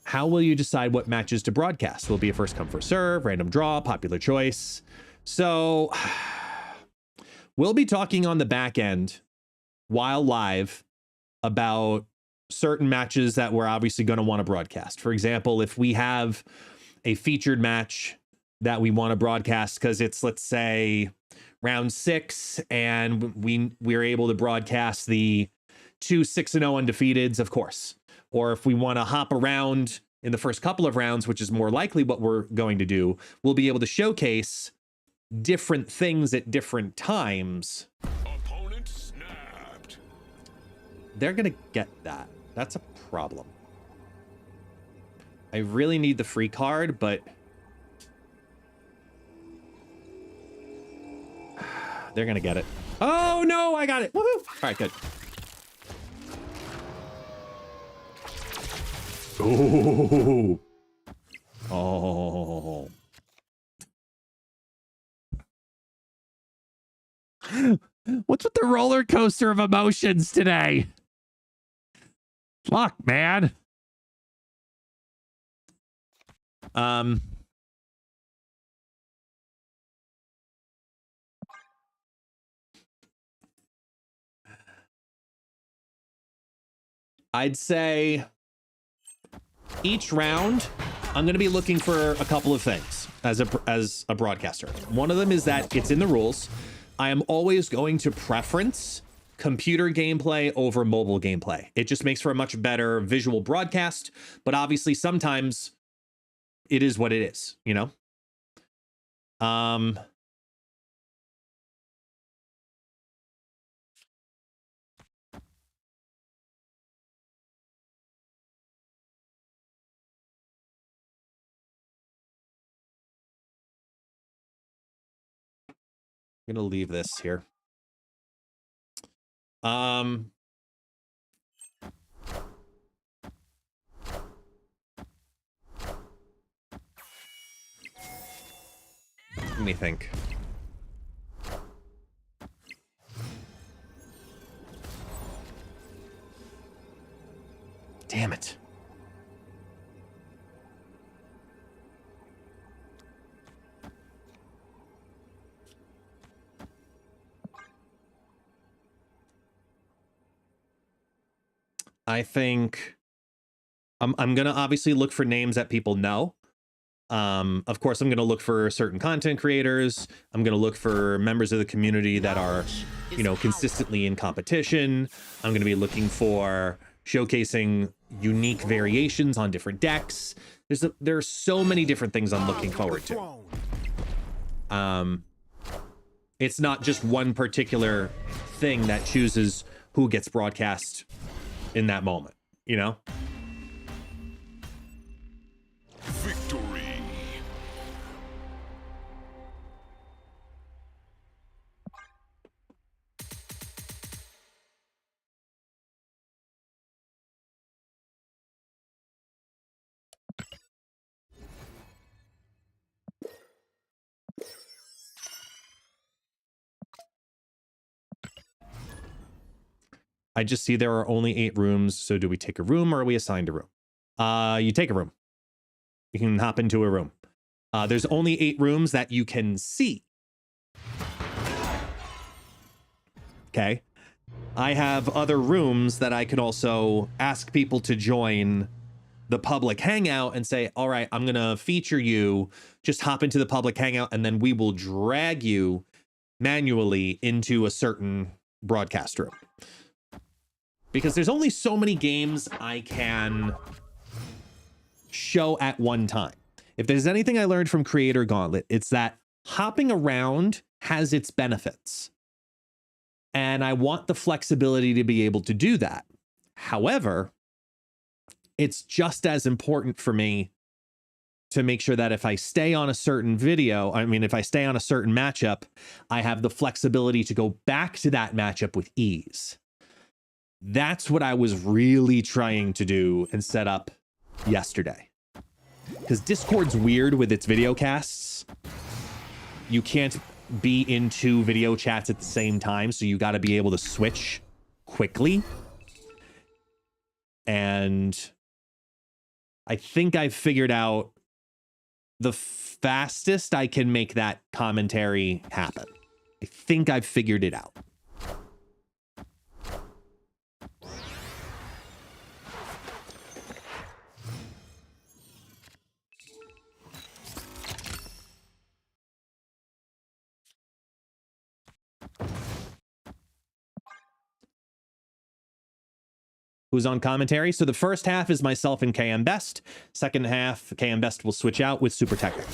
how will you decide what matches to broadcast? Will it be a first come, first serve, random draw, popular choice? So we'll be talking on the back end while live about certain matches that we're obviously going to want to broadcast. For example, if we have a featured match that we want to broadcast because it's, let's say, round 6 and we're able to broadcast the 2 6-0 undefeateds, of course. Or if we want to hop around in the first couple of rounds, which is more likely what we're going to do, we'll be able to showcase different things at different times, Opponent snapped. they're gonna get that. That's a problem. I really need the free card, but they're gonna get it. Oh no, I got it. Woohoo! All right, good. Ooh. Oh. What's with the roller coaster of emotions today? Fuck, man. I'd say each round, I'm going to be looking for a couple of things as a broadcaster. One of them is that it's in the rules. I am always going to preference computer gameplay over mobile gameplay. It just makes for a much better visual broadcast, but obviously sometimes it is what it is, you know? I'm gonna leave this here. Let me think. Damn it. I think I'm going to obviously look for names that people know. Of course, I'm going to look for certain content creators. I'm going to look for members of the community that are, you know, consistently in competition. I'm going to be looking for showcasing unique variations on different decks. There are so many different things I'm looking forward to. It's not just one particular thing that chooses who gets broadcast in that moment, you know? Victory. I just see there are only 8 rooms. So do we take a room or are we assigned a room? You take a room. You can hop into a room. There's only 8 rooms that you can see. Okay. I have other rooms that I can also ask people to join the public hangout and say, all right, I'm going to feature you. Just hop into the public hangout and then we will drag you manually into a certain broadcast room. Because there's only so many games I can show at one time. If there's anything I learned from Creator Gauntlet, it's that hopping around has its benefits. And I want the flexibility to be able to do that. However, it's just as important for me to make sure that if I stay on a certain if I stay on a certain matchup, I have the flexibility to go back to that matchup with ease. That's what I was really trying to do and set up yesterday. Because Discord's weird with its video casts. You can't be in 2 video chats at the same time, so you got to be able to switch quickly. And I think I've figured out the fastest I can make that commentary happen. I think I've figured it out. Who's on commentary? So the first half is myself and KM Best. Second half, KM Best will switch out with Super Technic.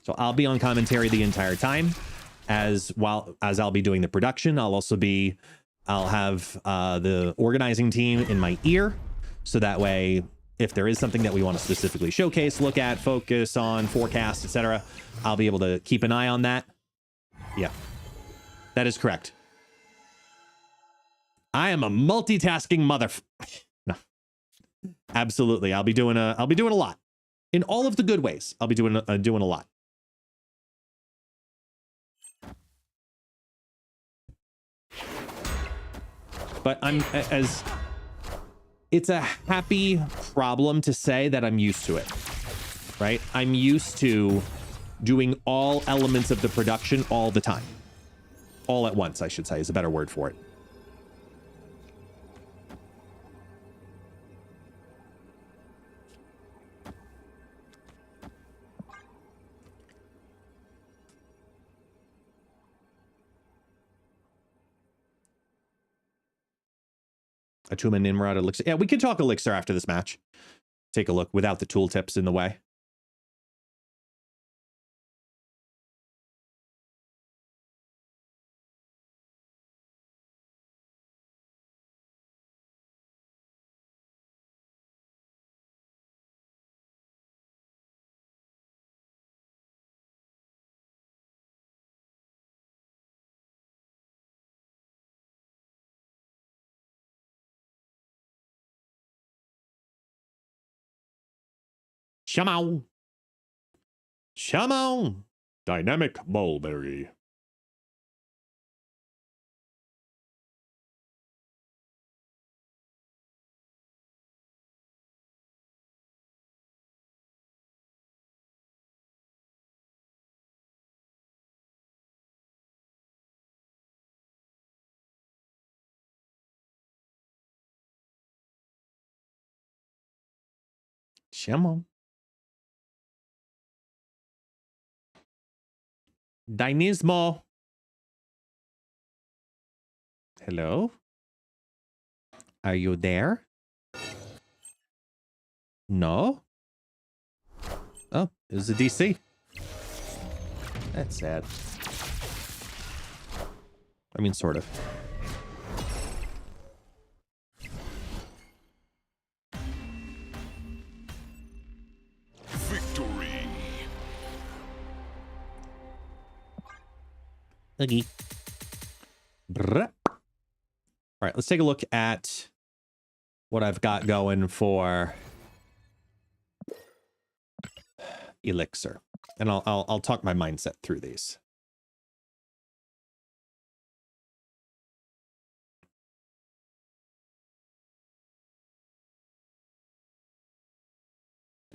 So I'll be on commentary the entire time as I'll be doing the production. I'll have the organizing team in my ear. So that way, if there is something that we want to specifically showcase, look at, focus on, forecast, etc., I'll be able to keep an eye on that. Yeah, that is correct. I am a multitasking mother. No, absolutely. I'll be doing a lot in all of the good ways. I'll be doing a lot. But it's a happy problem to say that I'm used to it, right? I'm used to doing all elements of the production all the time. All at once, I should say, is a better word for it. Atuma Nimrod Elixir. Yeah, we can talk Elixir after this match. Take a look without the tooltips in the way. Come on. Dynamic mulberry. Come on. Dynamismo. Hello? Are you there? No? Oh, it was a DC. That's sad. I mean, sort of. Victory. Okay. All right, let's take a look at what I've got going for Elixir. And I'll talk my mindset through these.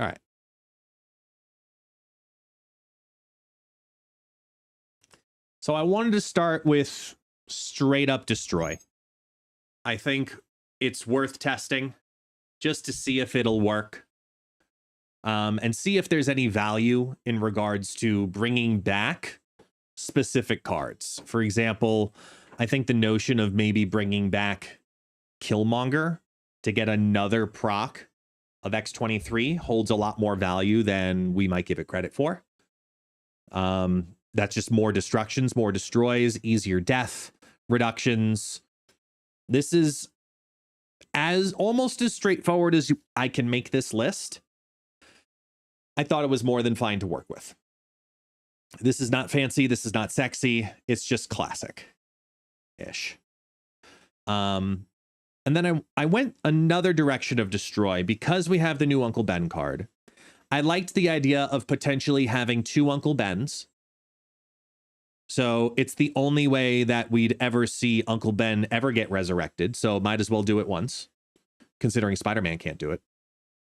All right. So I wanted to start with straight up destroy. I think it's worth testing just to see if it'll work. And see if there's any value in regards to bringing back specific cards. For example, I think the notion of maybe bringing back Killmonger to get another proc of X-23 holds a lot more value than we might give it credit for. That's just more destructions, more destroys, easier death reductions. This is almost as straightforward as I can make this list. I thought it was more than fine to work with. This is not fancy. This is not sexy. It's just classic-ish. And then I went another direction of destroy because we have the new Uncle Ben card. I liked the idea of potentially having two Uncle Bens. So it's the only way that we'd ever see Uncle Ben ever get resurrected. So might as well do it once, considering Spider-Man can't do it.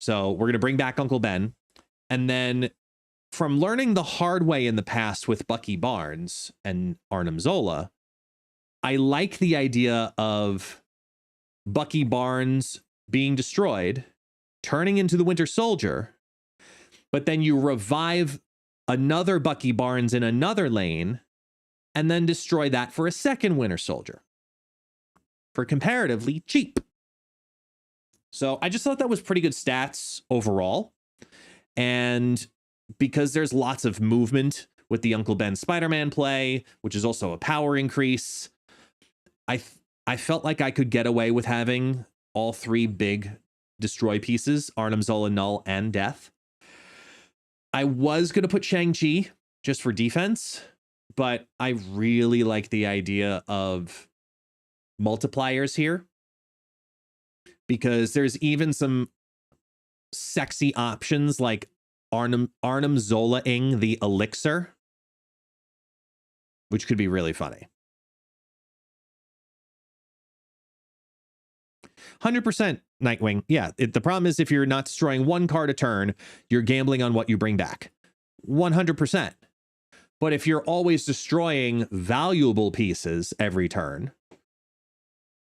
So we're going to bring back Uncle Ben. And then from learning the hard way in the past with Bucky Barnes and Arnim Zola, I like the idea of Bucky Barnes being destroyed, turning into the Winter Soldier, but then you revive another Bucky Barnes in another lane and then destroy that for a second Winter Soldier for comparatively cheap. So I just thought that was pretty good stats overall. And because there's lots of movement with the Uncle Ben Spider-Man play, which is also a power increase. I felt like I could get away with having all three big destroy pieces, Arnim, Zola, Null, and Death. I was going to put Shang-Chi just for defense, but I really like the idea of multipliers here, because there's even some sexy options like Arnim Zola-ing the ELIXIR, which could be really funny. 100% Nightwing. Yeah, the problem is if you're not destroying one card a turn, you're gambling on what you bring back. 100%. But if you're always destroying valuable pieces every turn,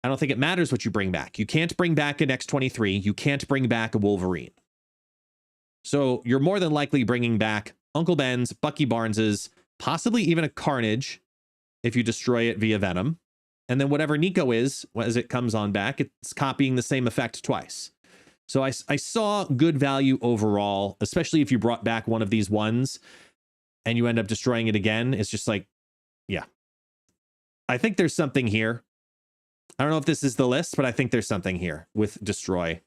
I don't think it matters what you bring back. You can't bring back an X-23. You can't bring back a Wolverine. So you're more than likely bringing back Uncle Ben's, Bucky Barnes's, possibly even a Carnage if you destroy it via Venom. And then whatever Nico is, as it comes on back, it's copying the same effect twice. So I saw good value overall, especially if you brought back one of these ones and you end up destroying it again. It's just like, yeah. I think there's something here. I don't know if this is the list, but I think there's something here with Destroy.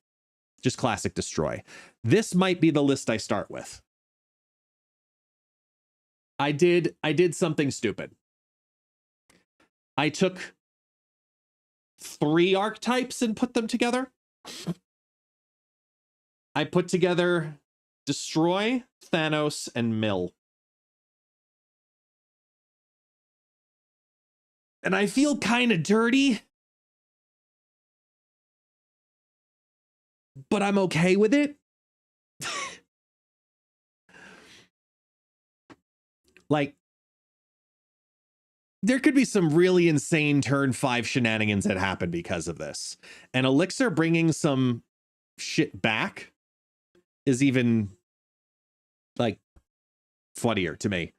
Just classic Destroy. This might be the list I start with. I did something stupid. I took 3 archetypes and put them together. I put together Destroy, Thanos, and Mill. And I feel kind of dirty, but I'm okay with it. Like, there could be some really insane turn 5 shenanigans that happen because of this. And ELIXIR bringing some shit back is even, like, funnier to me.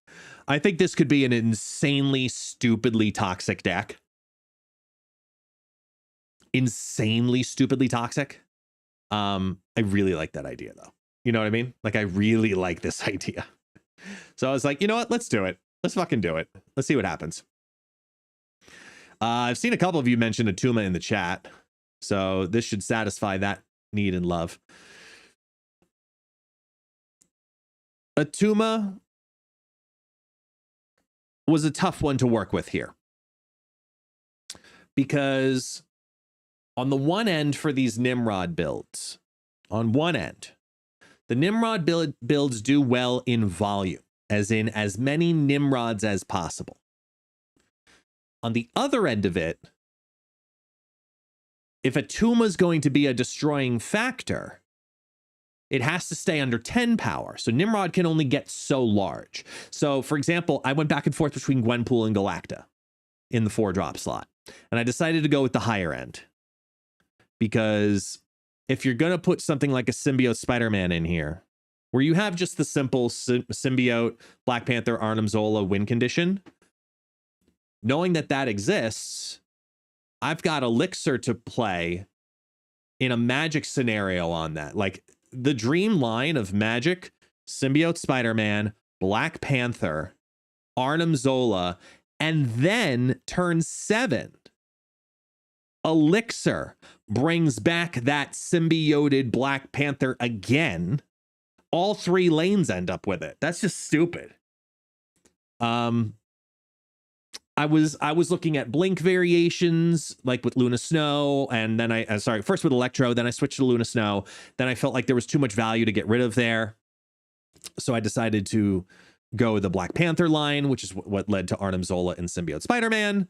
I think this could be an insanely, stupidly toxic deck. Insanely, stupidly toxic. I really like that idea, though. You know what I mean? Like, I really like this idea. So I was like, you know what? Let's do it. Let's fucking do it. Let's see what happens. I've seen a couple of you mention Atuma in the chat, so this should satisfy that need and love. Atuma was a tough one to work with here, because on the one end for these Nimrod builds, on one end, the Nimrod builds do well in volume, as in as many Nimrods as possible. On the other end of it, if Atuma is going to be a destroying factor, it has to stay under 10 power. So Nimrod can only get so large. So, for example, I went back and forth between Gwenpool and Galacta in the 4-drop slot. And I decided to go with the higher end, because if you're going to put something like a Symbiote Spider-Man in here, where you have just the simple Symbiote, Black Panther, Arnim Zola win condition, knowing that that exists, I've got ELIXIR to play in a Magic scenario on that. Like, the dream line of Magic, Symbiote Spider-Man, Black Panther, Arnim Zola, and then turn 7, ELIXIR brings back that symbioted Black Panther again. All 3 lanes end up with it. That's just stupid. I was looking at Blink variations, like with Luna Snow, and then first with Electro, then I switched to Luna Snow. Then I felt like there was too much value to get rid of there. So I decided to go with the Black Panther line, which is what led to Arnim Zola and Symbiote Spider-Man.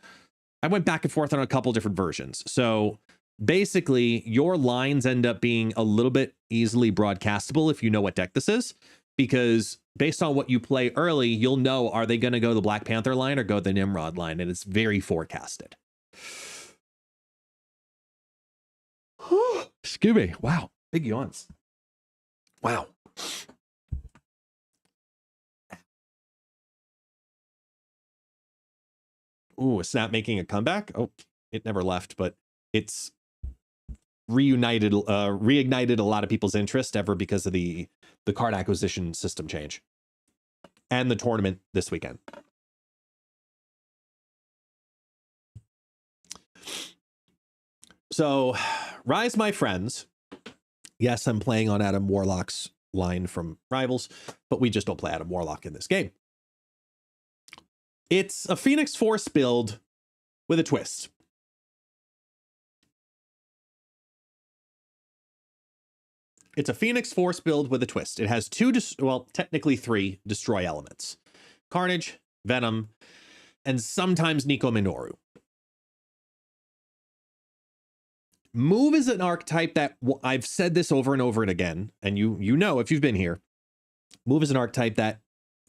I went back and forth on a couple different versions. So basically, your lines end up being a little bit easily broadcastable if you know what deck this is, because based on what you play early, you'll know, are they going to go the Black Panther line or go the Nimrod line? And it's very forecasted. Excuse me. Wow. Big yawns. Wow. Ooh, it's not making a comeback. Oh, it never left, but it's reignited a lot of people's interest ever because of the card acquisition system change and the tournament this weekend. So, Rise My Friends. Yes, I'm playing on Adam Warlock's line from Rivals, but we just don't play Adam Warlock in this game. It's a Phoenix Force build with a twist. It's a Phoenix Force build with a twist. It has technically 3 destroy elements. Carnage, Venom, and sometimes Nico Minoru. Move is an archetype that I've said this over and over and again, and you know if you've been here, Move is an archetype that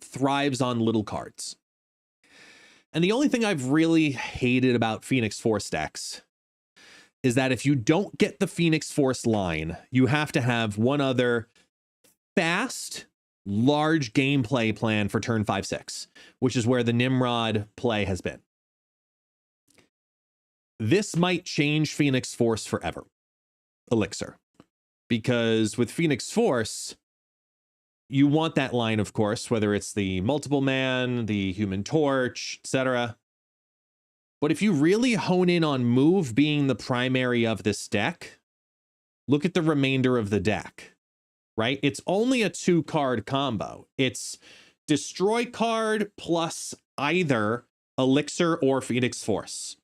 thrives on little cards. And the only thing I've really hated about Phoenix Force decks is that if you don't get the Phoenix Force line, you have to have one other fast, large gameplay plan for turn 5-6, which is where the Nimrod play has been. This might change Phoenix Force forever, ELIXIR, because with Phoenix Force, you want that line, of course, whether it's the multiple man, the Human Torch, etc. But if you really hone in on Move being the primary of this deck, look at the remainder of the deck, right? It's only a 2-card combo. It's destroy card plus either ELIXIR or Phoenix Force.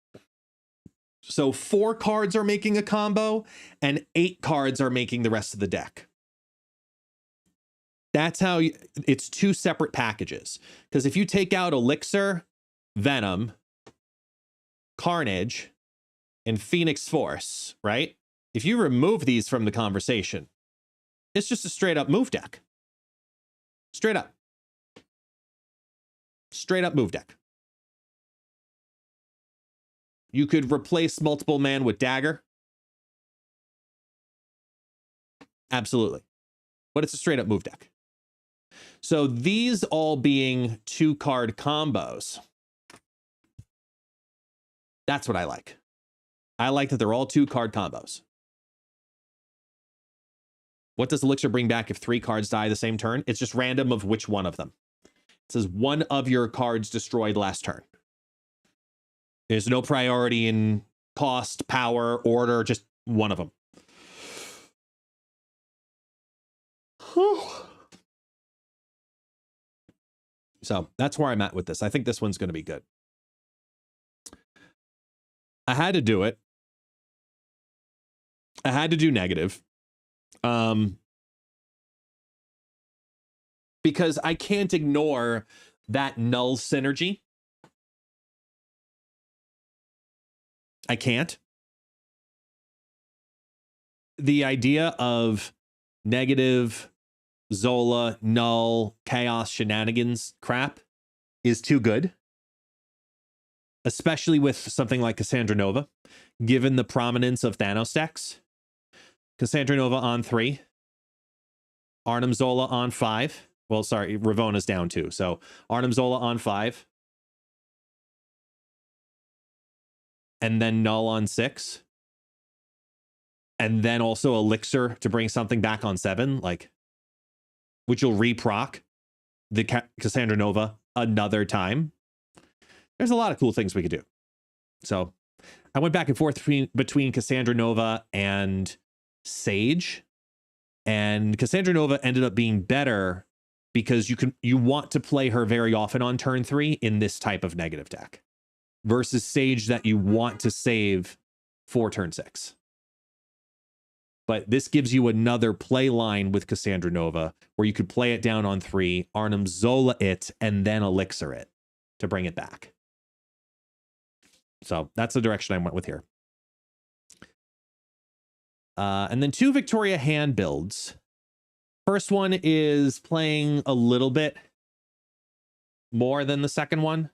So 4 cards are making a combo and 8 cards are making the rest of the deck. That's how it's 2 separate packages. Because if you take out ELIXIR, Venom, Carnage, and Phoenix Force, right? If you remove these from the conversation, it's just a straight up move deck. Straight up. Straight up move deck. You could replace multiple man with dagger. Absolutely. But it's a straight up move deck. So these all being 2-card combos. That's what I like. I like that they're all 2-card combos. What does ELIXIR bring back if 3 cards die the same turn? It's just random of which one of them. It says one of your cards destroyed last turn. There's no priority in cost, power, order, just one of them. So that's where I'm at with this. I think this one's going to be good. I had to do it. I had to do negative. Because I can't ignore that null synergy. I can't. The idea of negative, Zola, null, chaos, shenanigans crap is too good. Especially with something like Cassandra Nova, given the prominence of Thanos decks. Cassandra Nova on 3. Arnim Zola on 5. Well, sorry, Ravona's down 2. So Arnim Zola on 5. And then null on 6. And then also ELIXIR to bring something back on 7, like, which will reproc the Cassandra Nova another time. There's a lot of cool things we could do. So I went back and forth between Cassandra Nova and Sage. And Cassandra Nova ended up being better because you want to play her very often on turn 3 in this type of negative deck. Versus Sage that you want to save for turn 6. But this gives you another play line with Cassandra Nova where you could play it down on 3, Arnim Zola it, and then ELIXIR it to bring it back. So that's the direction I went with here. And then 2 Victoria hand builds. First one is playing a little bit more than the second one.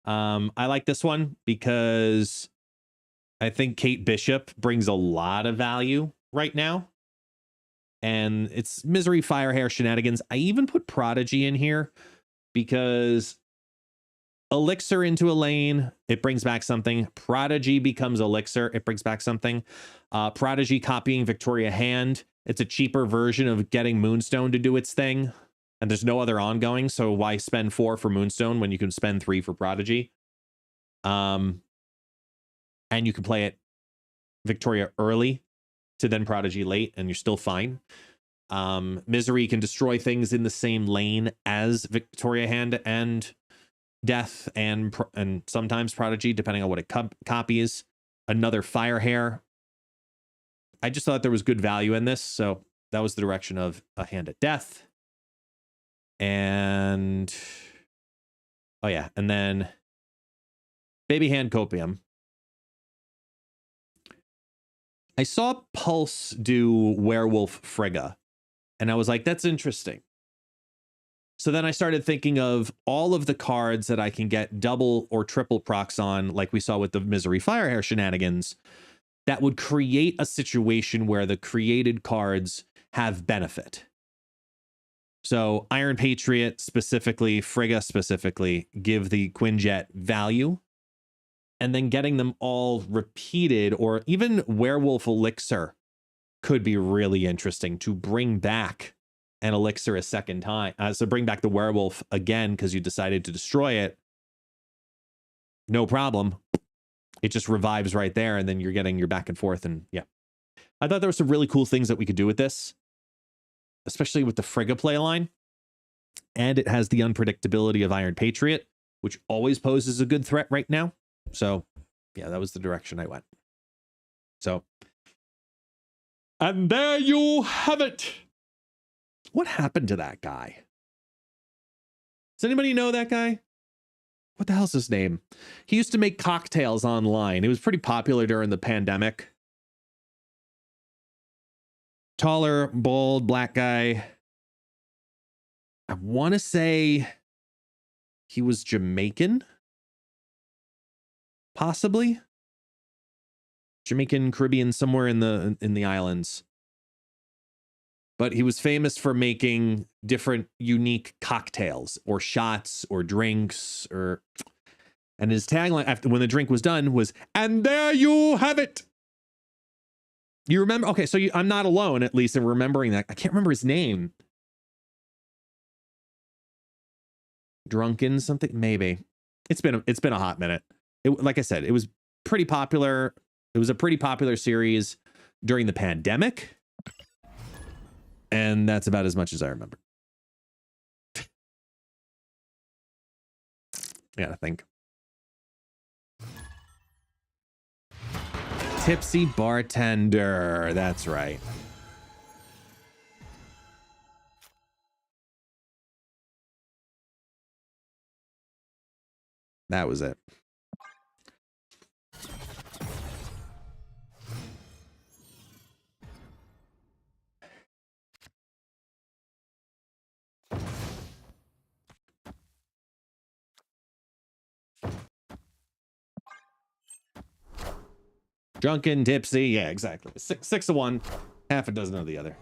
I like this one because I think Kate Bishop brings a lot of value right now. And it's Misery, Firehair, Shenanigans. I even put Prodigy in here because Elixir into a lane, it brings back something. Prodigy becomes Elixir, it brings back something. Prodigy copying Victoria Hand. It's a cheaper version of getting Moonstone to do its thing. And there's no other ongoing, so why spend 4 for Moonstone when you can spend 3 for Prodigy? And you can play it Victoria early to then Prodigy late, and you're still fine. Misery can destroy things in the same lane as Victoria Hand and Death, and sometimes Prodigy, depending on what it copies. Another Fire Hair. I just thought there was good value in this, so that was the direction of a Hand at Death. And oh yeah, and then Baby Hand Copium. I saw Pulse do Werewolf Frigga, and I was like, that's interesting. So then I started thinking of all of the cards that I can get double or triple procs on, like we saw with the Misery Firehair shenanigans, that would create a situation where the created cards have benefit. So Iron Patriot specifically, Frigga specifically, give the Quinjet value. And then getting them all repeated, or even Werewolf Elixir could be really interesting to bring back an Elixir a second time. So bring back the Werewolf again because you decided to destroy it. No problem. It just revives right there, and then you're getting your back and forth. And yeah, I thought there were some really cool things that we could do with this, especially with the Frigga play line. And it has the unpredictability of Iron Patriot, which always poses a good threat right now. So yeah, that was the direction I went. So, and there you have it. What happened to that guy? Does anybody know that guy? What the hell's his name? He used to make cocktails online. He was pretty popular during the pandemic. Taller, bald, black guy. I want to say he was Jamaican. Possibly. Jamaican, Caribbean, somewhere in the islands. But he was famous for making different unique cocktails or shots or drinks, and his tagline after when the drink was done was, and there you have it. You remember? Okay, so I'm not alone, at least in remembering that. I can't remember his name. Drunken something, maybe. It's been a hot minute. Like I said, it was pretty popular. It was a pretty popular series during the pandemic. And that's about as much as I remember. I gotta think. Tipsy Bartender. That's right. That was it. Drunken, tipsy, yeah, exactly. Six of one, half a dozen of the other.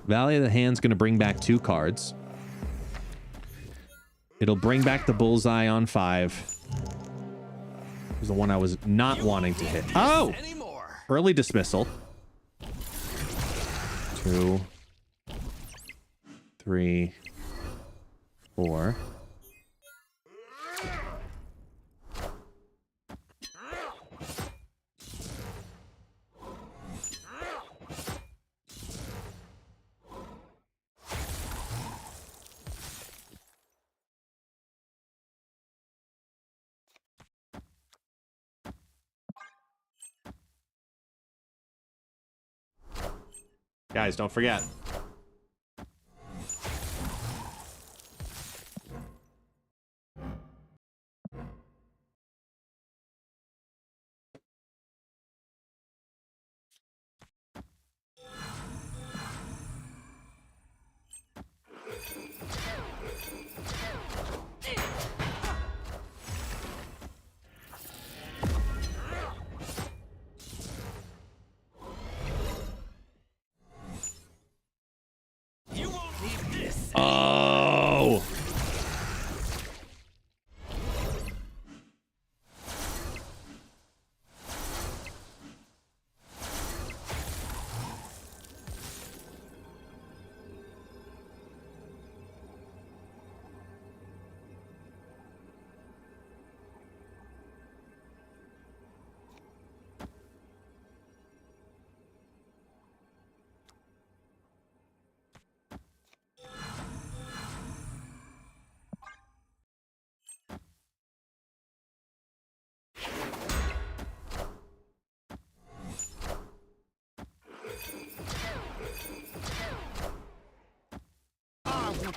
Valley of the Hand's going to bring back 2 cards. It'll bring back the bullseye on 5. It was the one I was not wanting to hit. Oh! Early dismissal. 2, 3, 4. Guys, don't forget.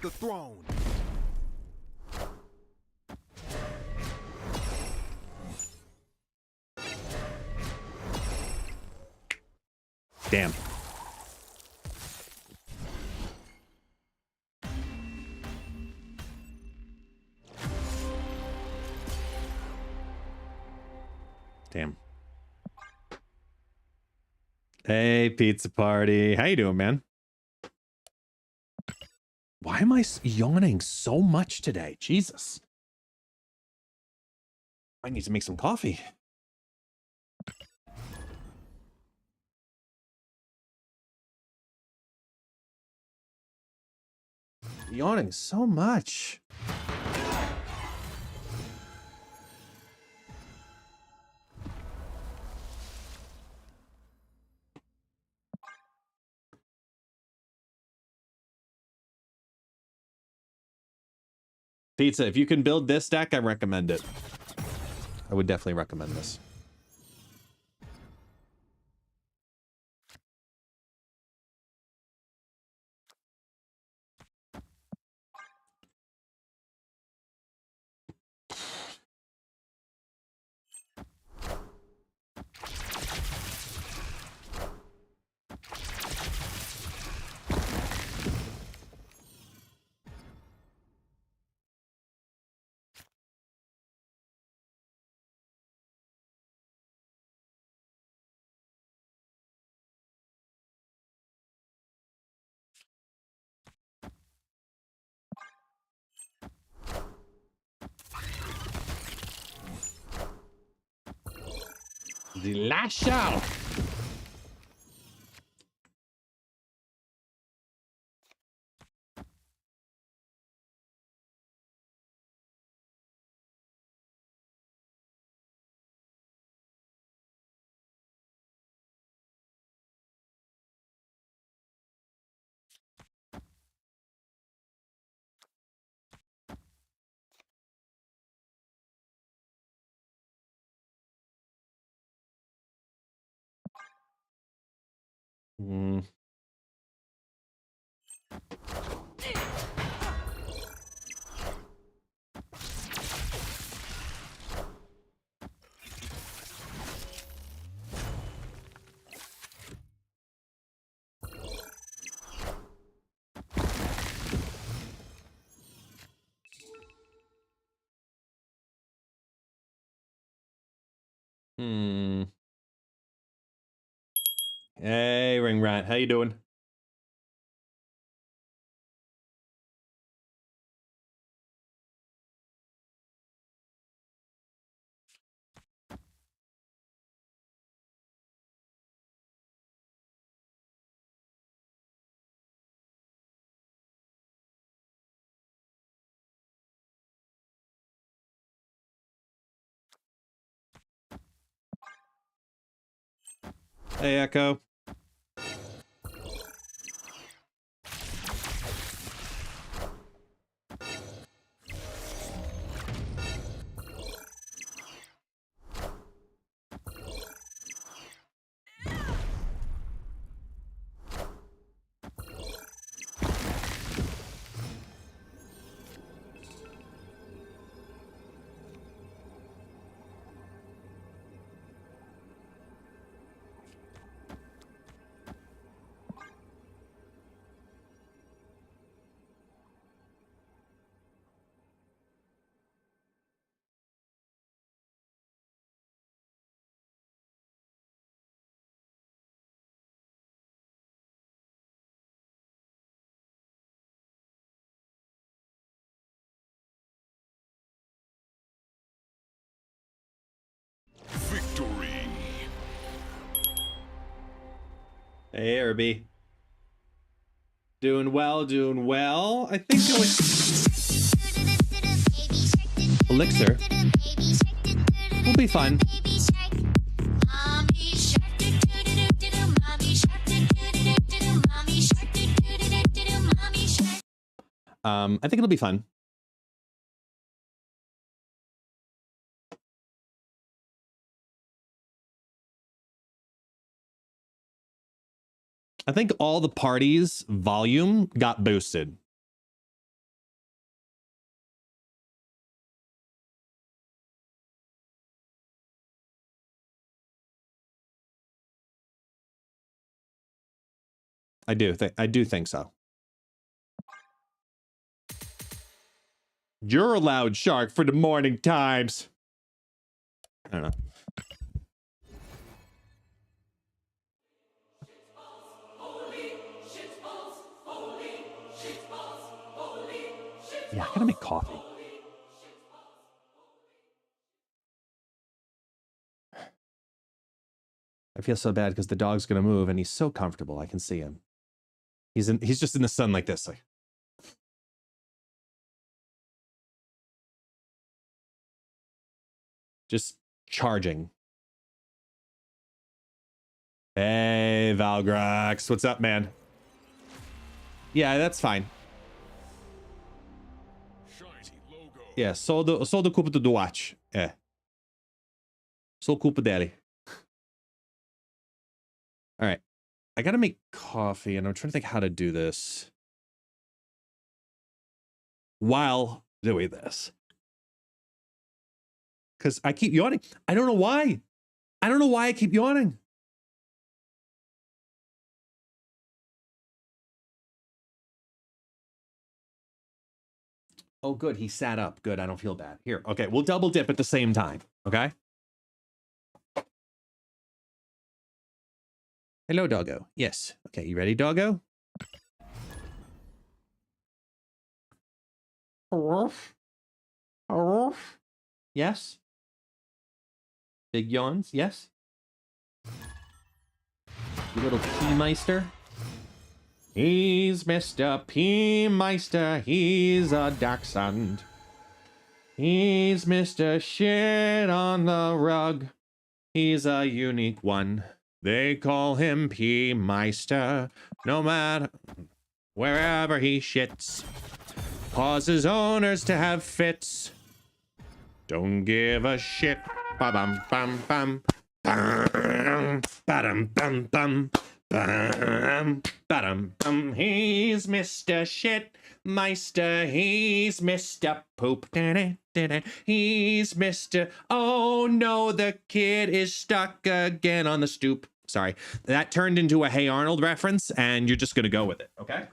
the throne. Damn. Damn. Hey, pizza party. How you doing, man? Why am I yawning so much today? Jesus. I need to make some coffee. Yawning so much. Pizza, if you can build this deck, I recommend it. I would definitely recommend this. The lash out. Mm. Hmm. Hey, Ring Rat, how you doing? Hey, Echo. Victory. Hey, Herbie. Doing well, doing well. I think it was Elixir. Will be fun. I think it'll be fun. I think all the parties' volume got boosted. I do think so. You're a loud shark for the morning times. I don't know. Yeah, I gotta make coffee. I feel so bad because the dog's gonna move and he's so comfortable. I can see him. He's just in the sun like this. Like, just charging. Hey, Valgrax. What's up, man? Yeah, that's fine. Shiny logo. Yeah, só do culpa do watch. É. Só culpa dele. All right. I gotta make coffee, and I'm trying to think how to do this while doing this. Because I keep yawning. I don't know why. I don't know why I keep yawning. Oh, good. He sat up. Good. I don't feel bad. Here. Okay. We'll double dip at the same time. Okay. Hello, doggo. Yes. Okay. You ready, doggo? Yes. Big yawns. Yes. You little pea meister. He's Mr. P. Meister. He's a dachshund. He's Mr. Shit on the rug. He's a unique one. They call him P. Meister. No matter wherever he shits. Causes owners to have fits. Don't give a shit. Ba-bum, bum, bum. Bum, ba-dum, bum, bum. Bum, ba-dum, bum. He's Mr. Shit Meister. He's Mr. Poop. He's Mr. Oh no, the kid is stuck again on the stoop. Sorry, that turned into a Hey Arnold reference, and you're just gonna go with it, okay?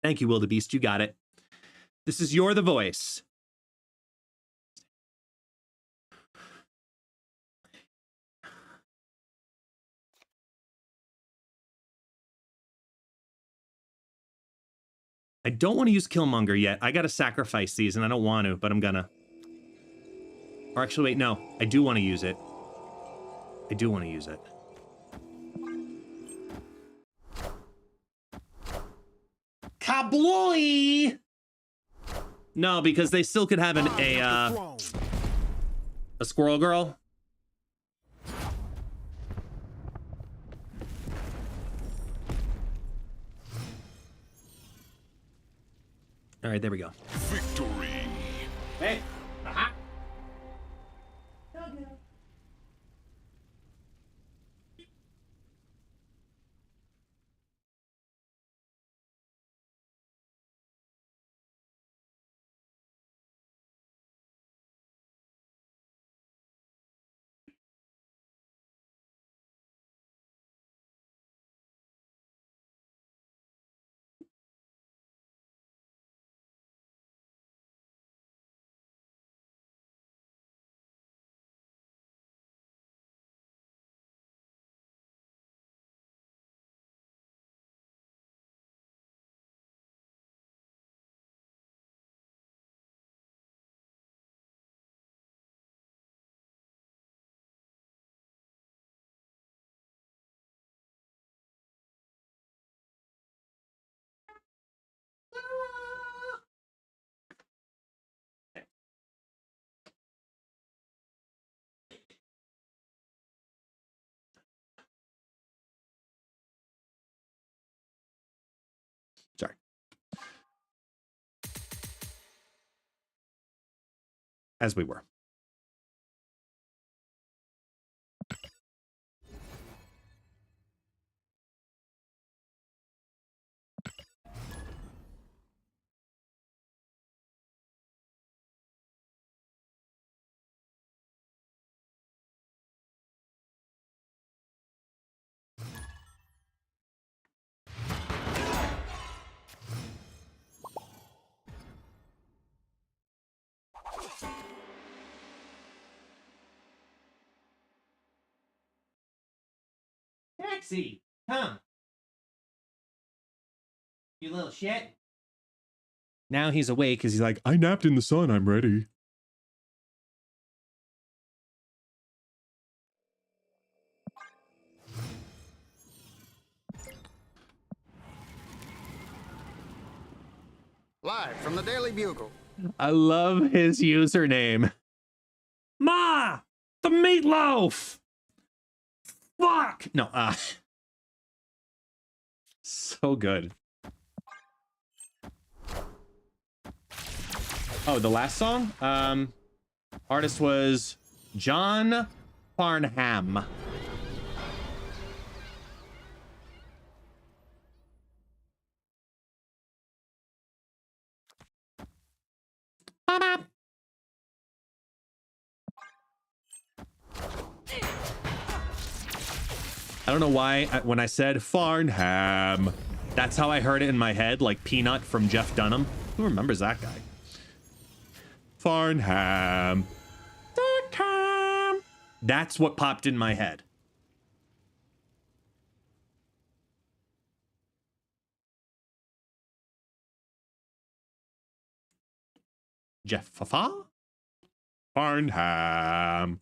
Thank you, Wildebeest. You got it. This is You're the Voice. I don't want to use Killmonger yet. I got to sacrifice these, and I don't want to, but I'm gonna. Or actually, wait, no. I do want to use it. I do want to use it. Kablooey! No, because they still could have a squirrel girl. All right, there we go. Victory. Hey. as we were. Taxi, come. You little shit. Now he's awake because he's like, I napped in the sun. I'm ready. Live from the Daily Bugle. I love his username. Ma, the meatloaf. Fuck. No, so good. Oh, the last song? Artist was John Farnham. Ba-ba. I don't know why when I said Farnham, that's how I heard it in my head, like Peanut from Jeff Dunham. Who remembers that guy? Farnham. That's what popped in my head. Jeff Fafa? Farnham.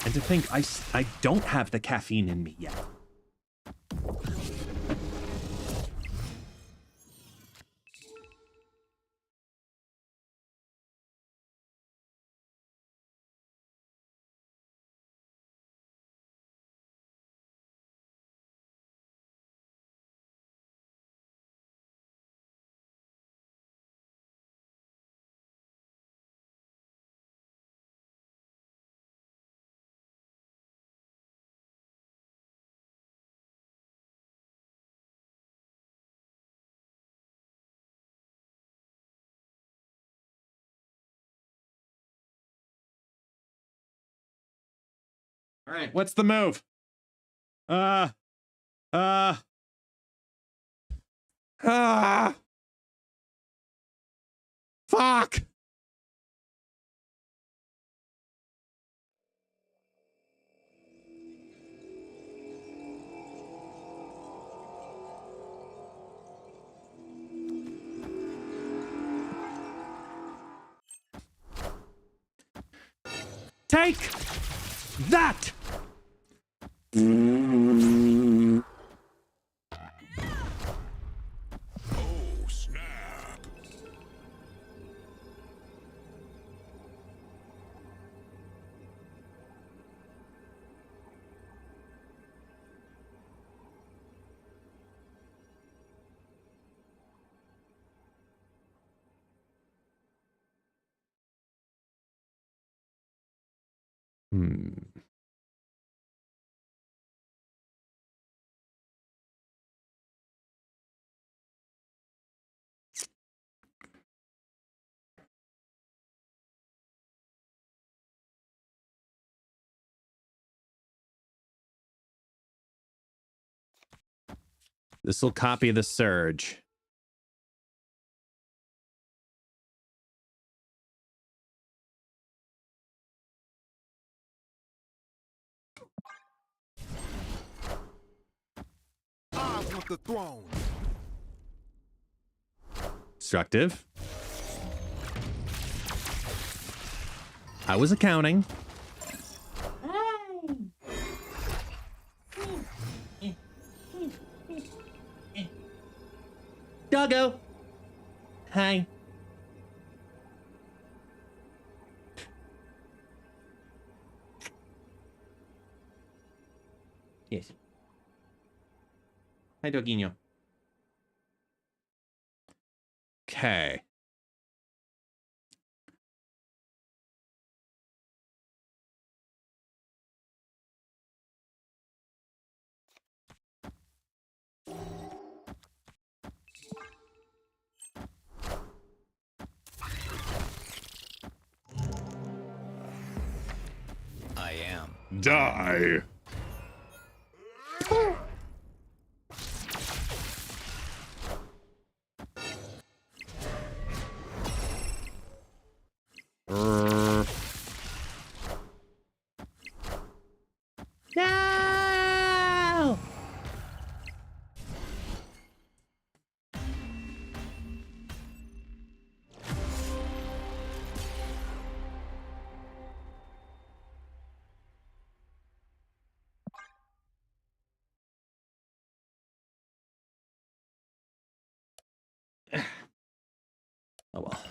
And to think I don't have the caffeine in me yet. All right, what's the move? Fuck. Take that. Oh, snap. This will copy the surge. I want the throne. Destructive. I was accounting. Doggo. Hi. Yes. Hi, Doguinho. Okay. I am. Die. No! Oh well.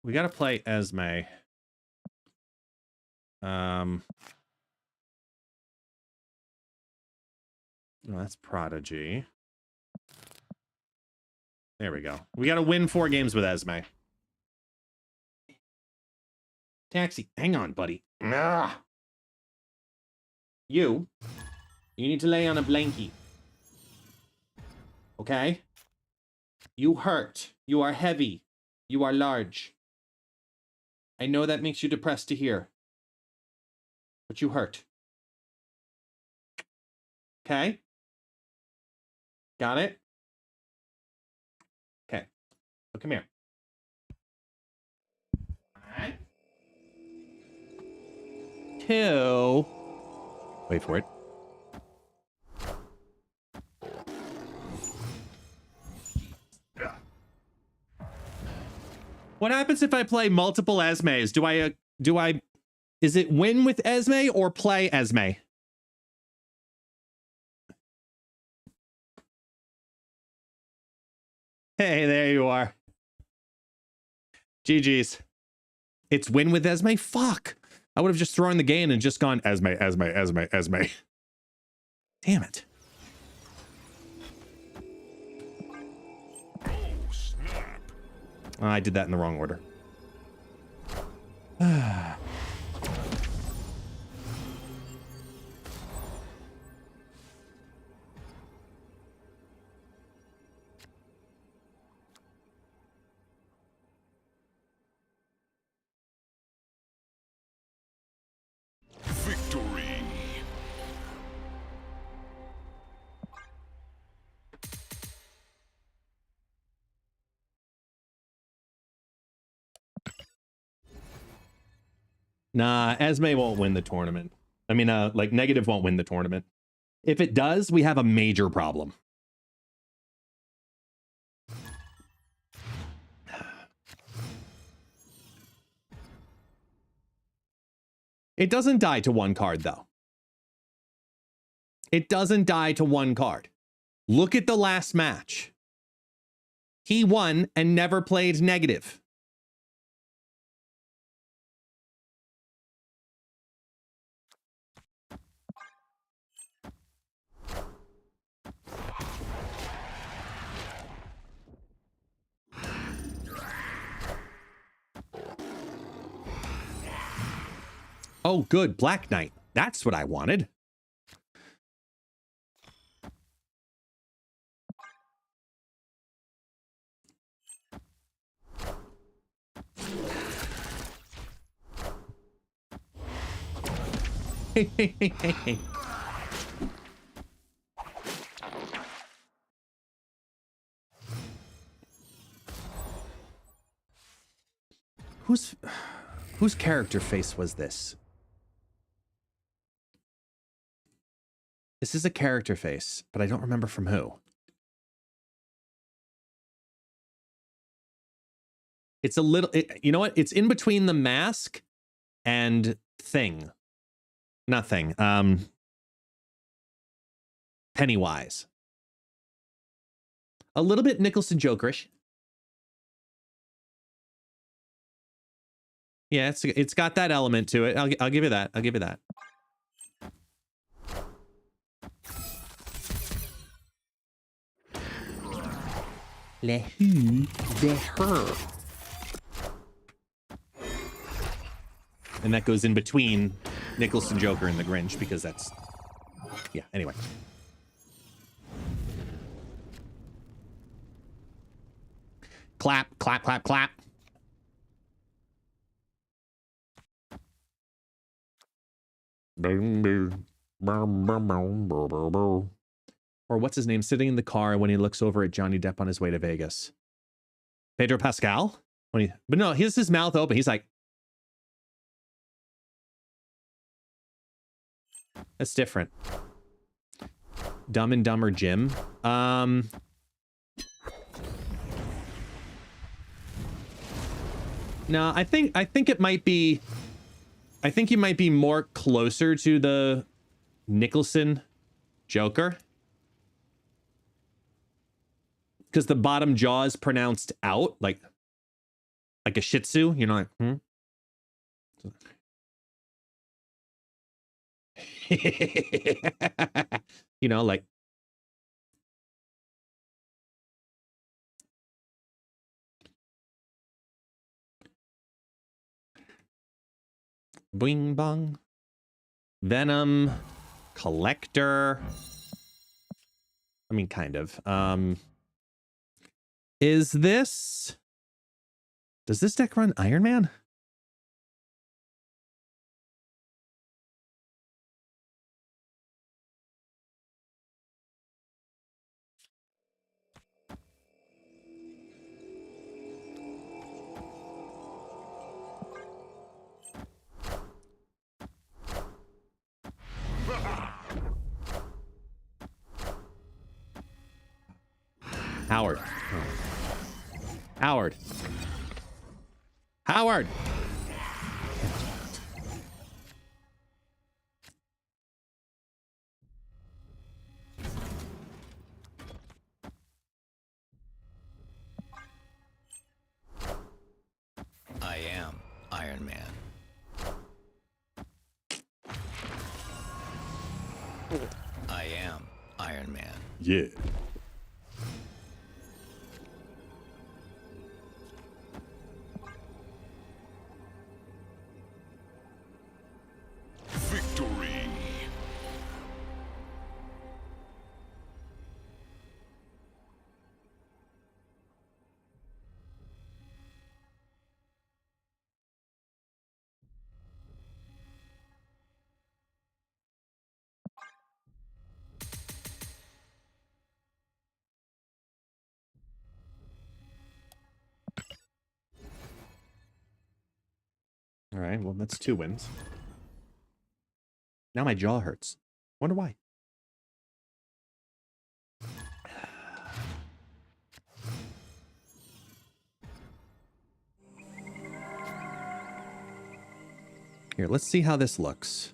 We gotta play Esme. No, that's Prodigy. There we go. We gotta win 4 games with Esme. Taxi, hang on, buddy. Ah. You need to lay on a blankie. Okay? You hurt. You are heavy. You are large. I know that makes you depressed to hear. But you hurt. Okay? Got it? Okay. So come here. Alright. 2. Wait for it. What happens if I play multiple Esmes? Do I is it win with Esme or play Esme? Hey, there you are. GG's. It's win with Esme? Fuck. I would have just thrown the game and just gone Esme. Damn it. Oh, snap. I did that in the wrong order. Victory. Nah, Esme won't win the tournament. I mean, like, Negative won't win the tournament. If it does, we have a major problem. It doesn't die to 1 card, though. It doesn't die to 1 card. Look at the last match. He won and never played Negative. Oh, good. Black Knight. That's what I wanted. Whose character face was this? This is a character face, but I don't remember from who. It's a little, you know what? It's in between the mask and Thing. Not Thing. Pennywise. A little bit Nicholson Jokerish. Yeah, it's got that element to it. I'll give you that. I'll give you that. Le who, the her. And that goes in between Nicholson, Joker, and the Grinch because that's... Yeah, anyway. Clap, clap, clap, clap. Or what's his name sitting in the car when he looks over at Johnny Depp on his way to Vegas? Pedro Pascal? But no, he has his mouth open. He's like... That's different. Dumb and Dumber Jim. No, I think it might be... I think you might be more closer to the Nicholson Joker. Because the bottom jaw is pronounced out, like a Shih Tzu, you know, like, you know, like. Bing bong. Venom. Collector. I mean, kind of. Is this... Does this deck run Iron Man? Howard. Howard. Howard. I am Iron Man. I am Iron Man. Yeah. Victory. All right, well, that's 2 wins. Now my jaw hurts. Wonder why. Here, let's see how this looks.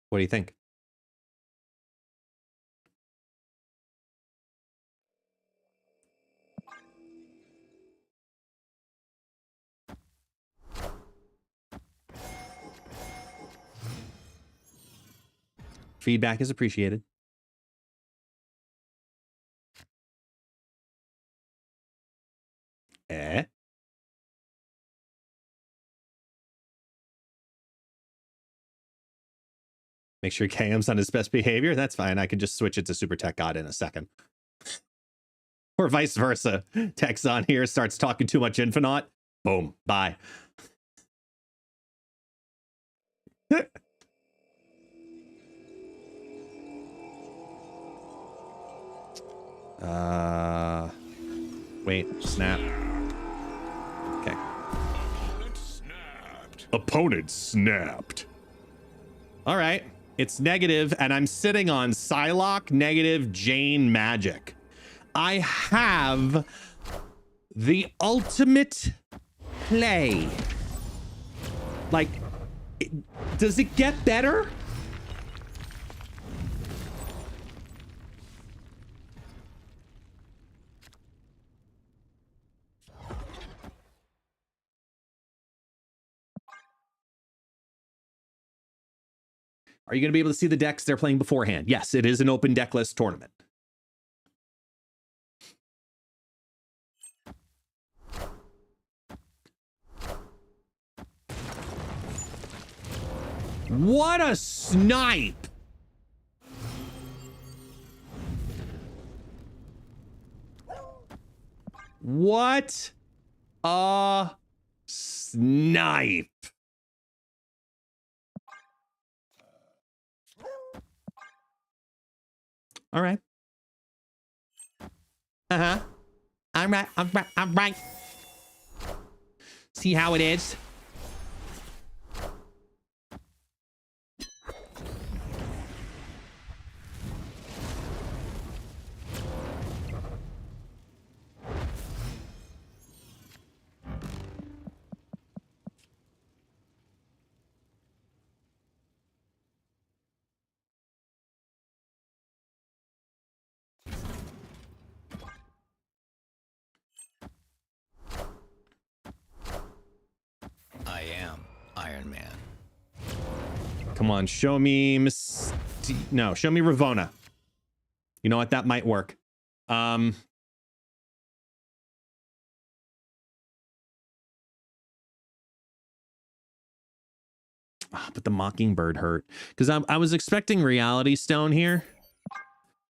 What do you think? Feedback is appreciated. Eh? Make sure KM's on his best behavior. That's fine. I can just switch it to Super Tech God in a second. Or vice versa. Tech's on here, starts talking too much Infinite. Boom. Bye. Wait, snap. Okay. Opponent snapped. All right. It's negative, and I'm sitting on Psylocke, negative, Jane, Magic. I have the ultimate play. Like, does it get better? Are you going to be able to see the decks they're playing beforehand? Yes, it is an open deck list tournament. What a snipe! What a snipe! All right. Uh-huh. All right. See how it is? I am Iron Man. Come on, show me no, show me Ravona. You know what? That might work. But the Mockingbird hurt. Because I was expecting Reality Stone here.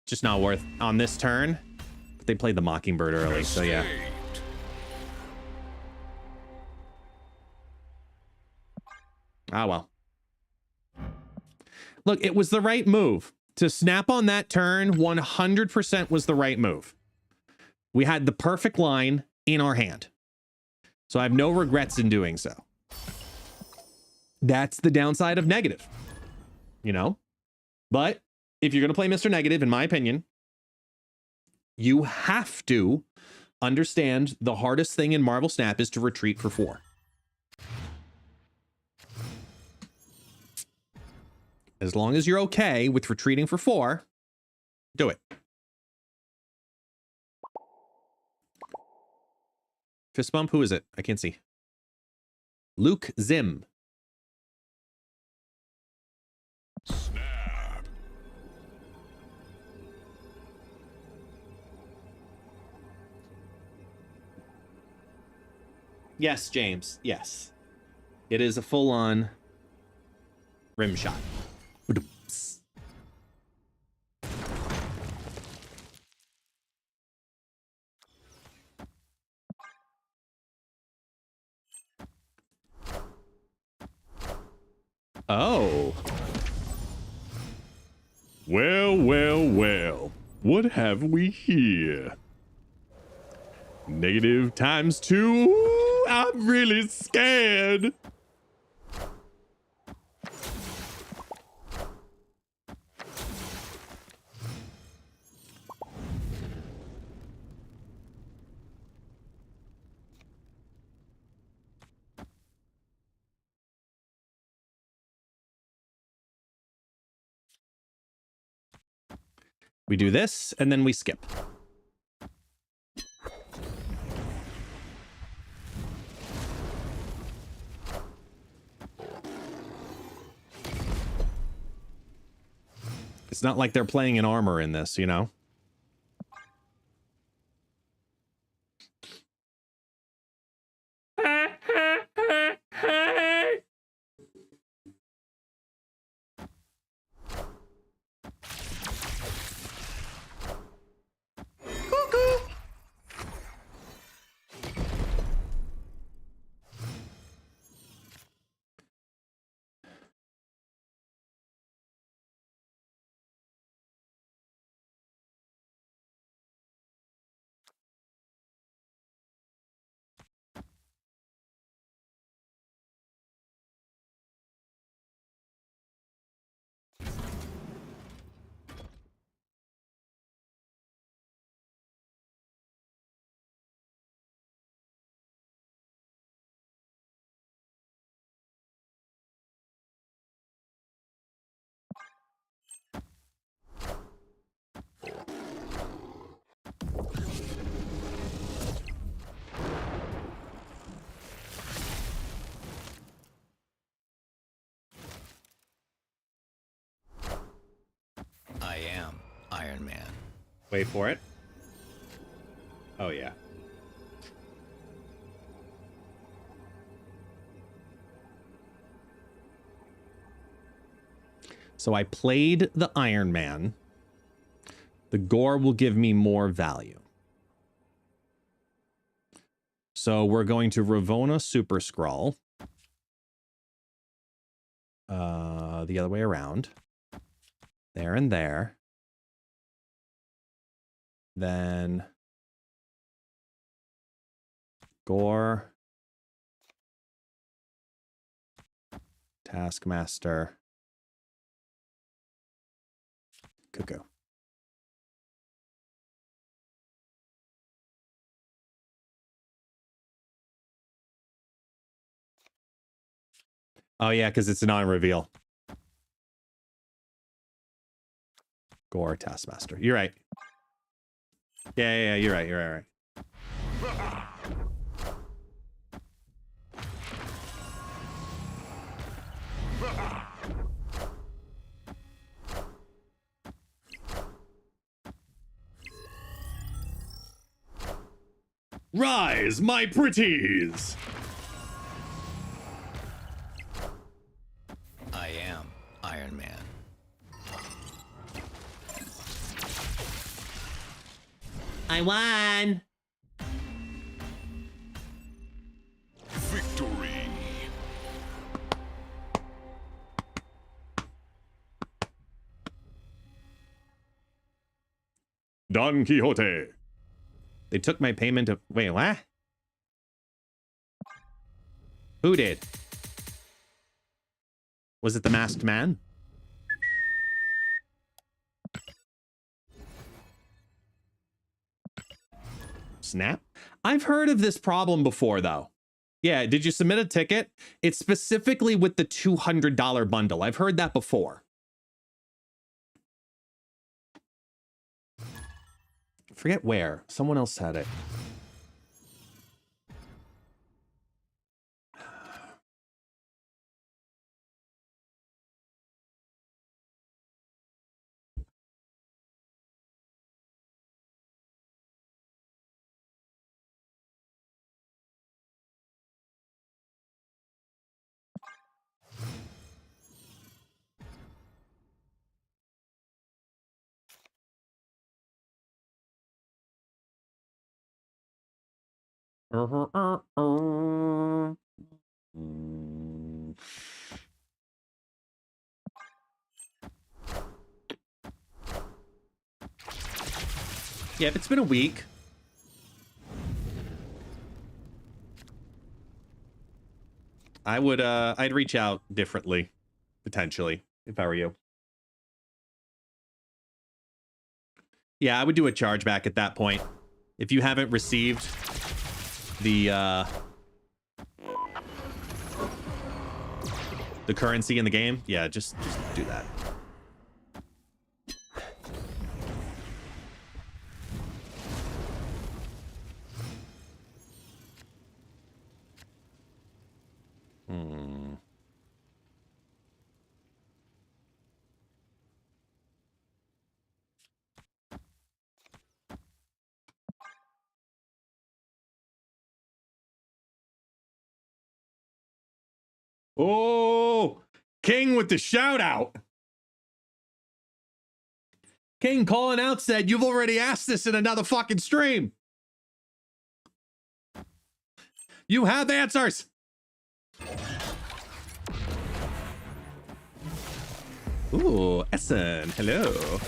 Just not worth on this turn. But they played the Mockingbird early, so yeah. Ah, well. Look, it was the right move. To snap on that turn, 100% was the right move. We had the perfect line in our hand. So I have no regrets in doing so. That's the downside of negative, you know? But if you're going to play Mr. Negative, in my opinion, you have to understand the hardest thing in Marvel Snap is to retreat for 4. As long as you're okay with retreating for 4, do it. Fist bump, who is it? I can't see. Luke Zim. Snap. Yes, James. Yes. It is a full-on rim shot. Oh. Well. What have we here? Negative times 2. I'm really scared. We do this, and then we skip. It's not like they're playing in armor in this, you know? I am Iron Man. Wait for it. Oh, yeah. So I played the Iron Man. The gore will give me more value. So we're going to Ravonna Super Skrull. The other way around. There and there. Then Gore. Taskmaster. Cuckoo. Oh, yeah, because it's a non-reveal. Gore, Taskmaster. You're right. Yeah, you're right. You're right. Rise, my pretties! I am Iron Man. I won! Victory. Don Quixote. They took my payment of... Wait, what? Who did? Was it the masked man? Snap? I've heard of this problem before, though. Yeah, did you submit a ticket? It's specifically with the $200 bundle. I've heard that before. Forget where. Someone else had it. Yeah, if it's been a week. I would, I'd reach out differently, potentially, if I were you. Yeah, I would do a chargeback at that point. If you haven't received the currency in the game, yeah, just do that. Oh, King with the shout out. King calling out said, you've already asked this in another fucking stream. You have answers. Ooh, Essen, hello.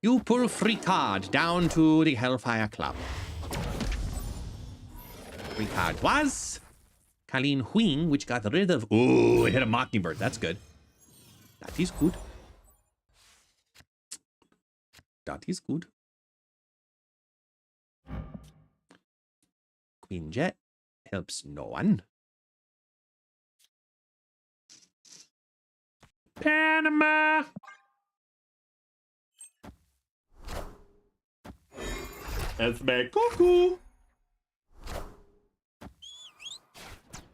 You pull free card down to the Hellfire Club. Free card was Colleen Huing, which got rid of... Ooh, it hit a Mockingbird. That's good. That is good. That is good. Queen Jet helps no one. Panama. Esme Cuckoo.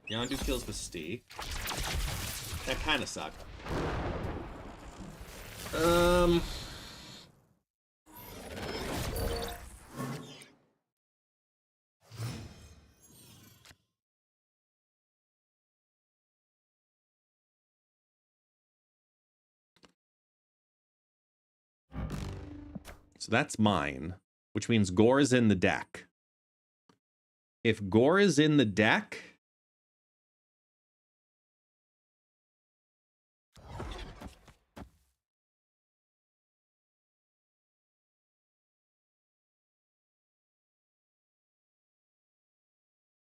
Yondu kills Mystique. That kind of sucked. So that's mine, which means Gore is in the deck. If Gore is in the deck,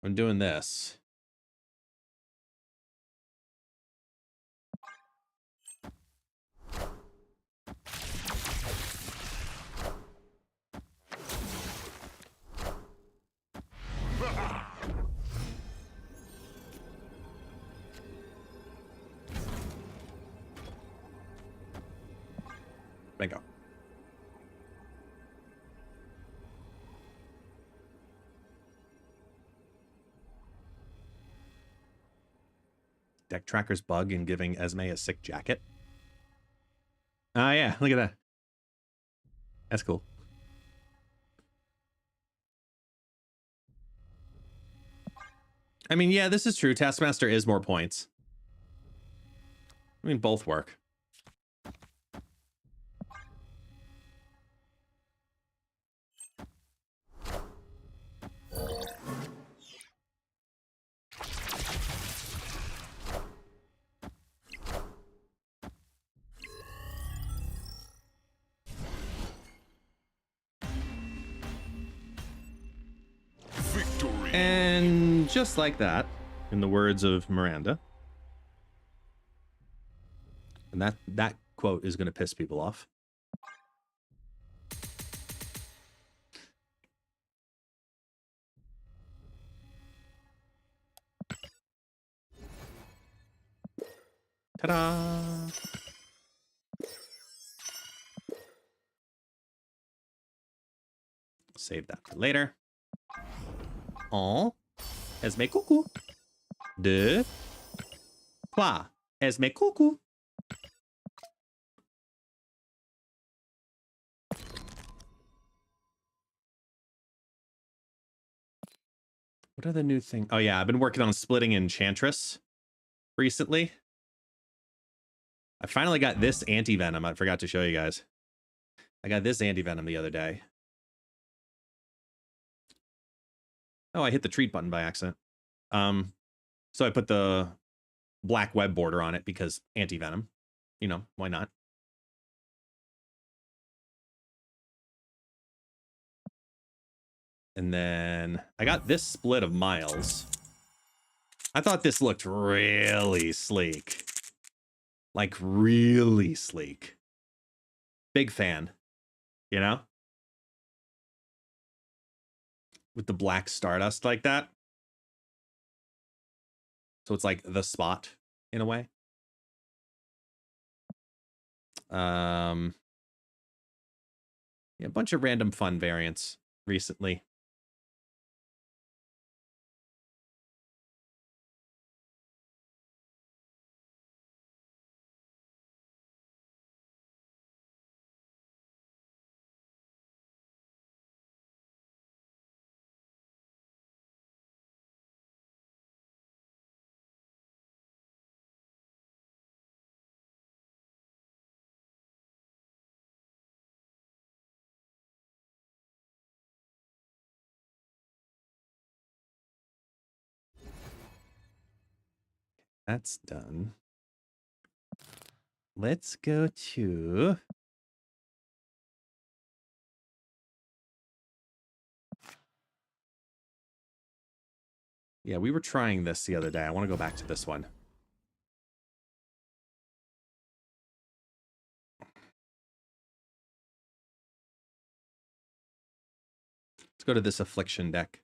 I'm doing this. Bingo. Deck tracker's bug in giving Esme a sick jacket. Ah, yeah, look at that. That's cool. I mean, yeah, this is true. Taskmaster is more points. I mean, both work. And just like that, in the words of Miranda, and that quote is going to piss people off. Ta-da! Save that for later. En, Esme coucou. Deux, trois, Esme coucou. What are the new things? Oh yeah, I've been working on splitting Enchantress recently. I finally got this anti-venom. I forgot to show you guys. I got this anti-venom the other day. Oh, I hit the treat button by accident. So I put the black web border on it because anti-venom. You know, why not? And then I got this split of Miles. I thought this looked really sleek. Like, really sleek. Big fan. You know? With the black Stardust like that. So it's like the spot, in a way. Yeah, a bunch of random fun variants recently. That's done. Let's go to... Yeah, we were trying this the other day. I want to go back to this one. Let's go to this Affliction deck.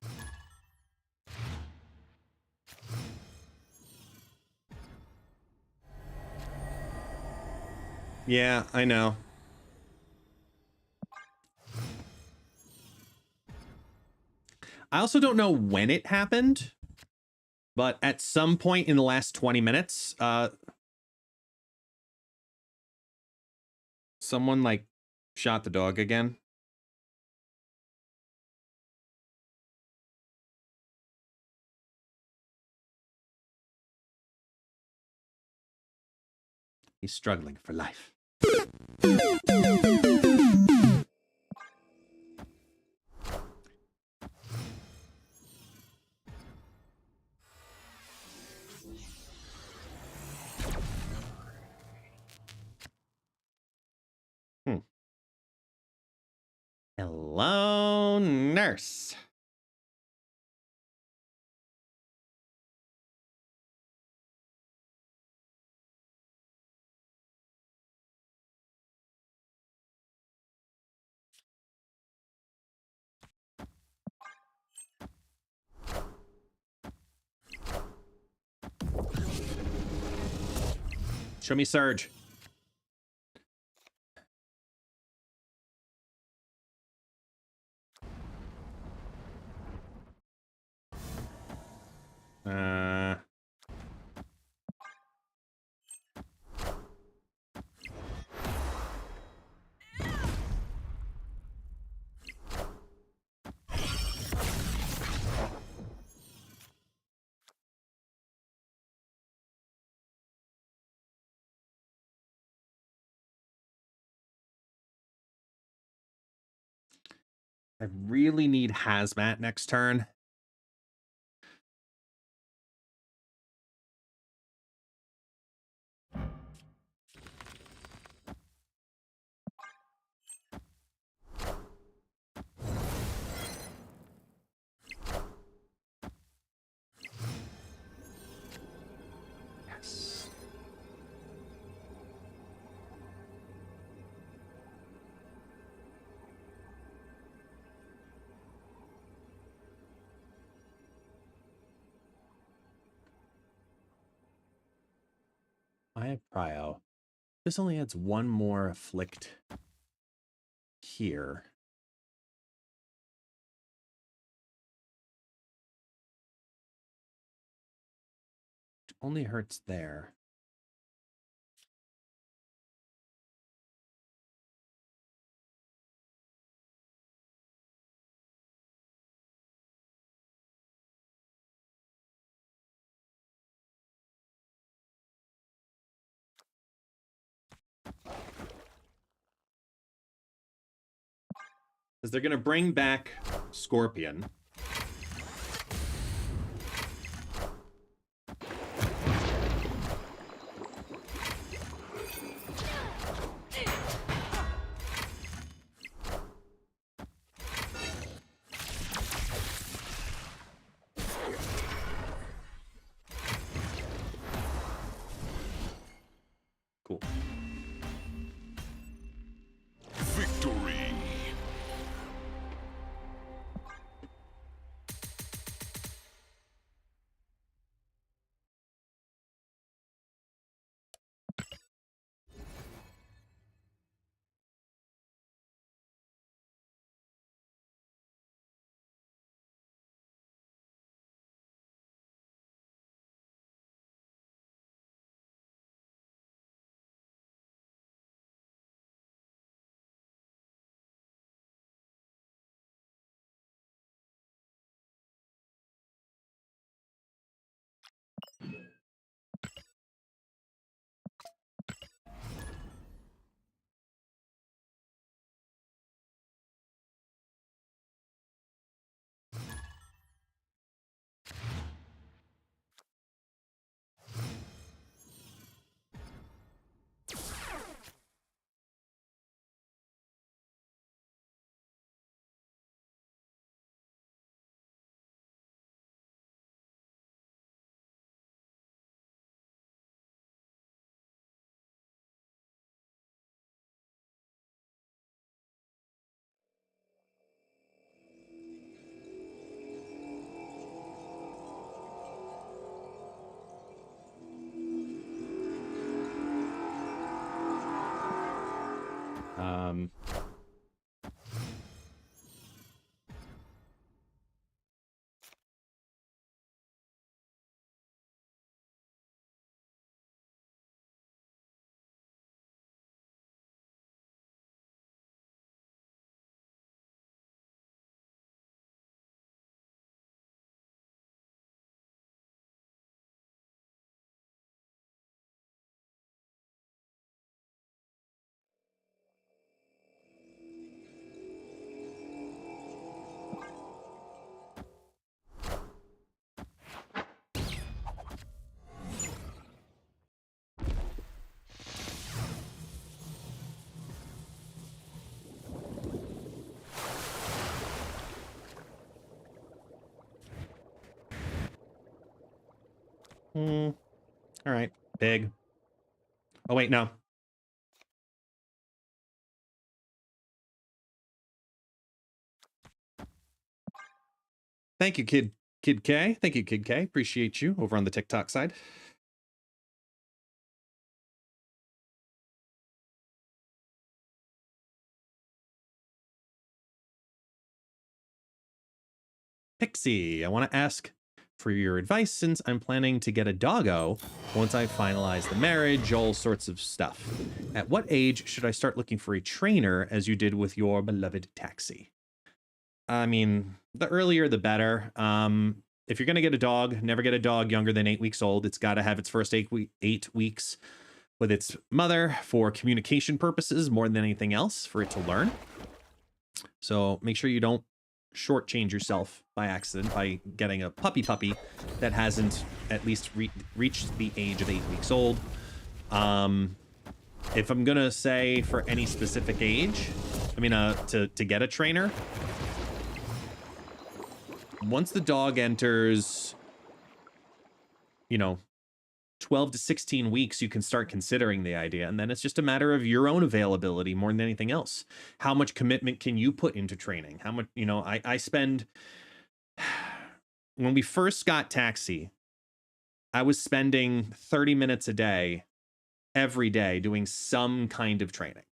Yeah, I know. I also don't know when it happened, but at some point in the last 20 minutes, someone like shot the dog again? He's struggling for life. Hello, nurse. Show me Surge. I really need Hazmat next turn. Yes. I have Prio. This only adds one more afflict here. It only hurts there. Because they're going to bring back Scorpion. Cool. Victory. Um, All right, big. Oh, wait, no. Thank you, Kid K. Thank you, Kid K. Appreciate you over on the TikTok side. Pixie, I want to ask for your advice since I'm planning to get a doggo once I finalize the marriage, all sorts of stuff. At what age should I start looking for a trainer as you did with your beloved taxi? I mean, the earlier the better. If you're going to get a dog, never get a dog younger than 8 weeks old. It's got to have its first 8 weeks with its mother for communication purposes more than anything else, for it to learn. So make sure you don't shortchange yourself by accident by getting a puppy that hasn't at least reached the age of 8 weeks old. If I'm gonna say for any specific age, I mean, to get a trainer, once the dog enters, 12 to 16 weeks, you can start considering the idea. And then it's just a matter of your own availability more than anything else. How much commitment can you put into training? How much, I spend, when we first got Taxi, I was spending 30 minutes a day, every day, doing some kind of training.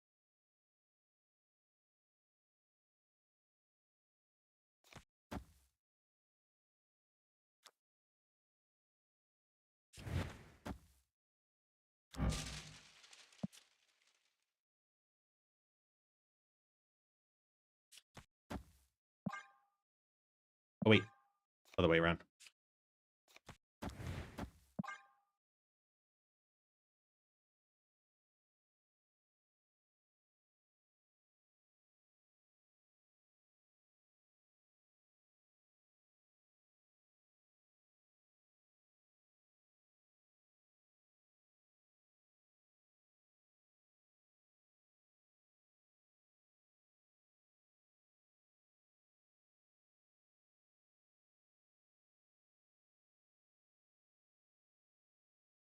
Oh, wait. Other way around.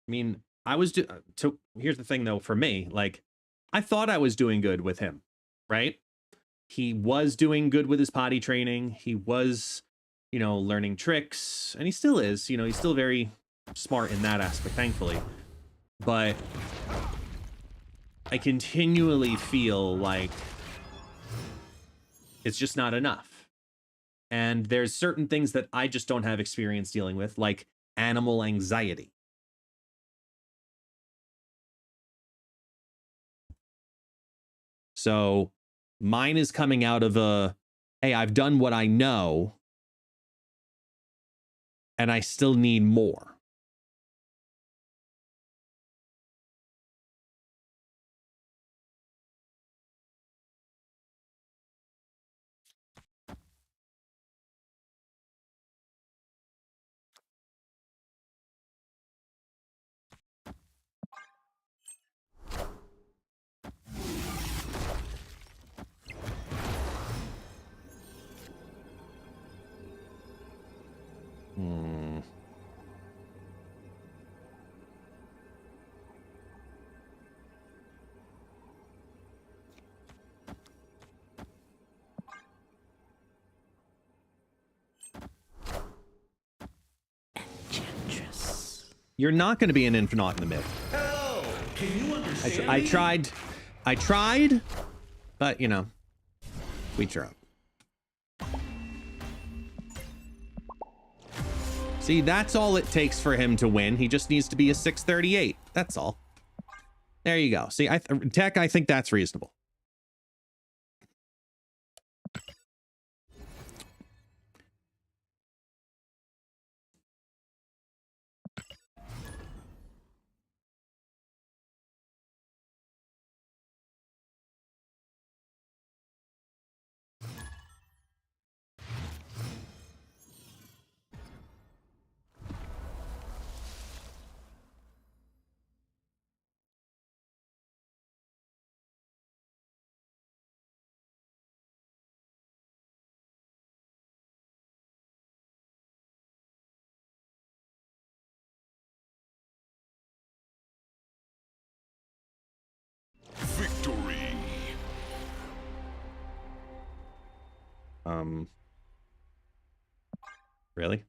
I mean, here's the thing though, for me, like, I thought I was doing good with him, right? He was doing good with his potty training. He was, learning tricks, and he still is, he's still very smart in that aspect, thankfully. But I continually feel like it's just not enough. And there's certain things that I just don't have experience dealing with, like animal anxiety. So mine is coming out of hey, I've done what I know, and I still need more. You're not going to be an Infinite in the mid. Hello, can you understand I me? tried, but we tried. See, that's all it takes for him to win. He just needs to be a 638. That's all. There you go. See, Tech, I think that's reasonable. Really?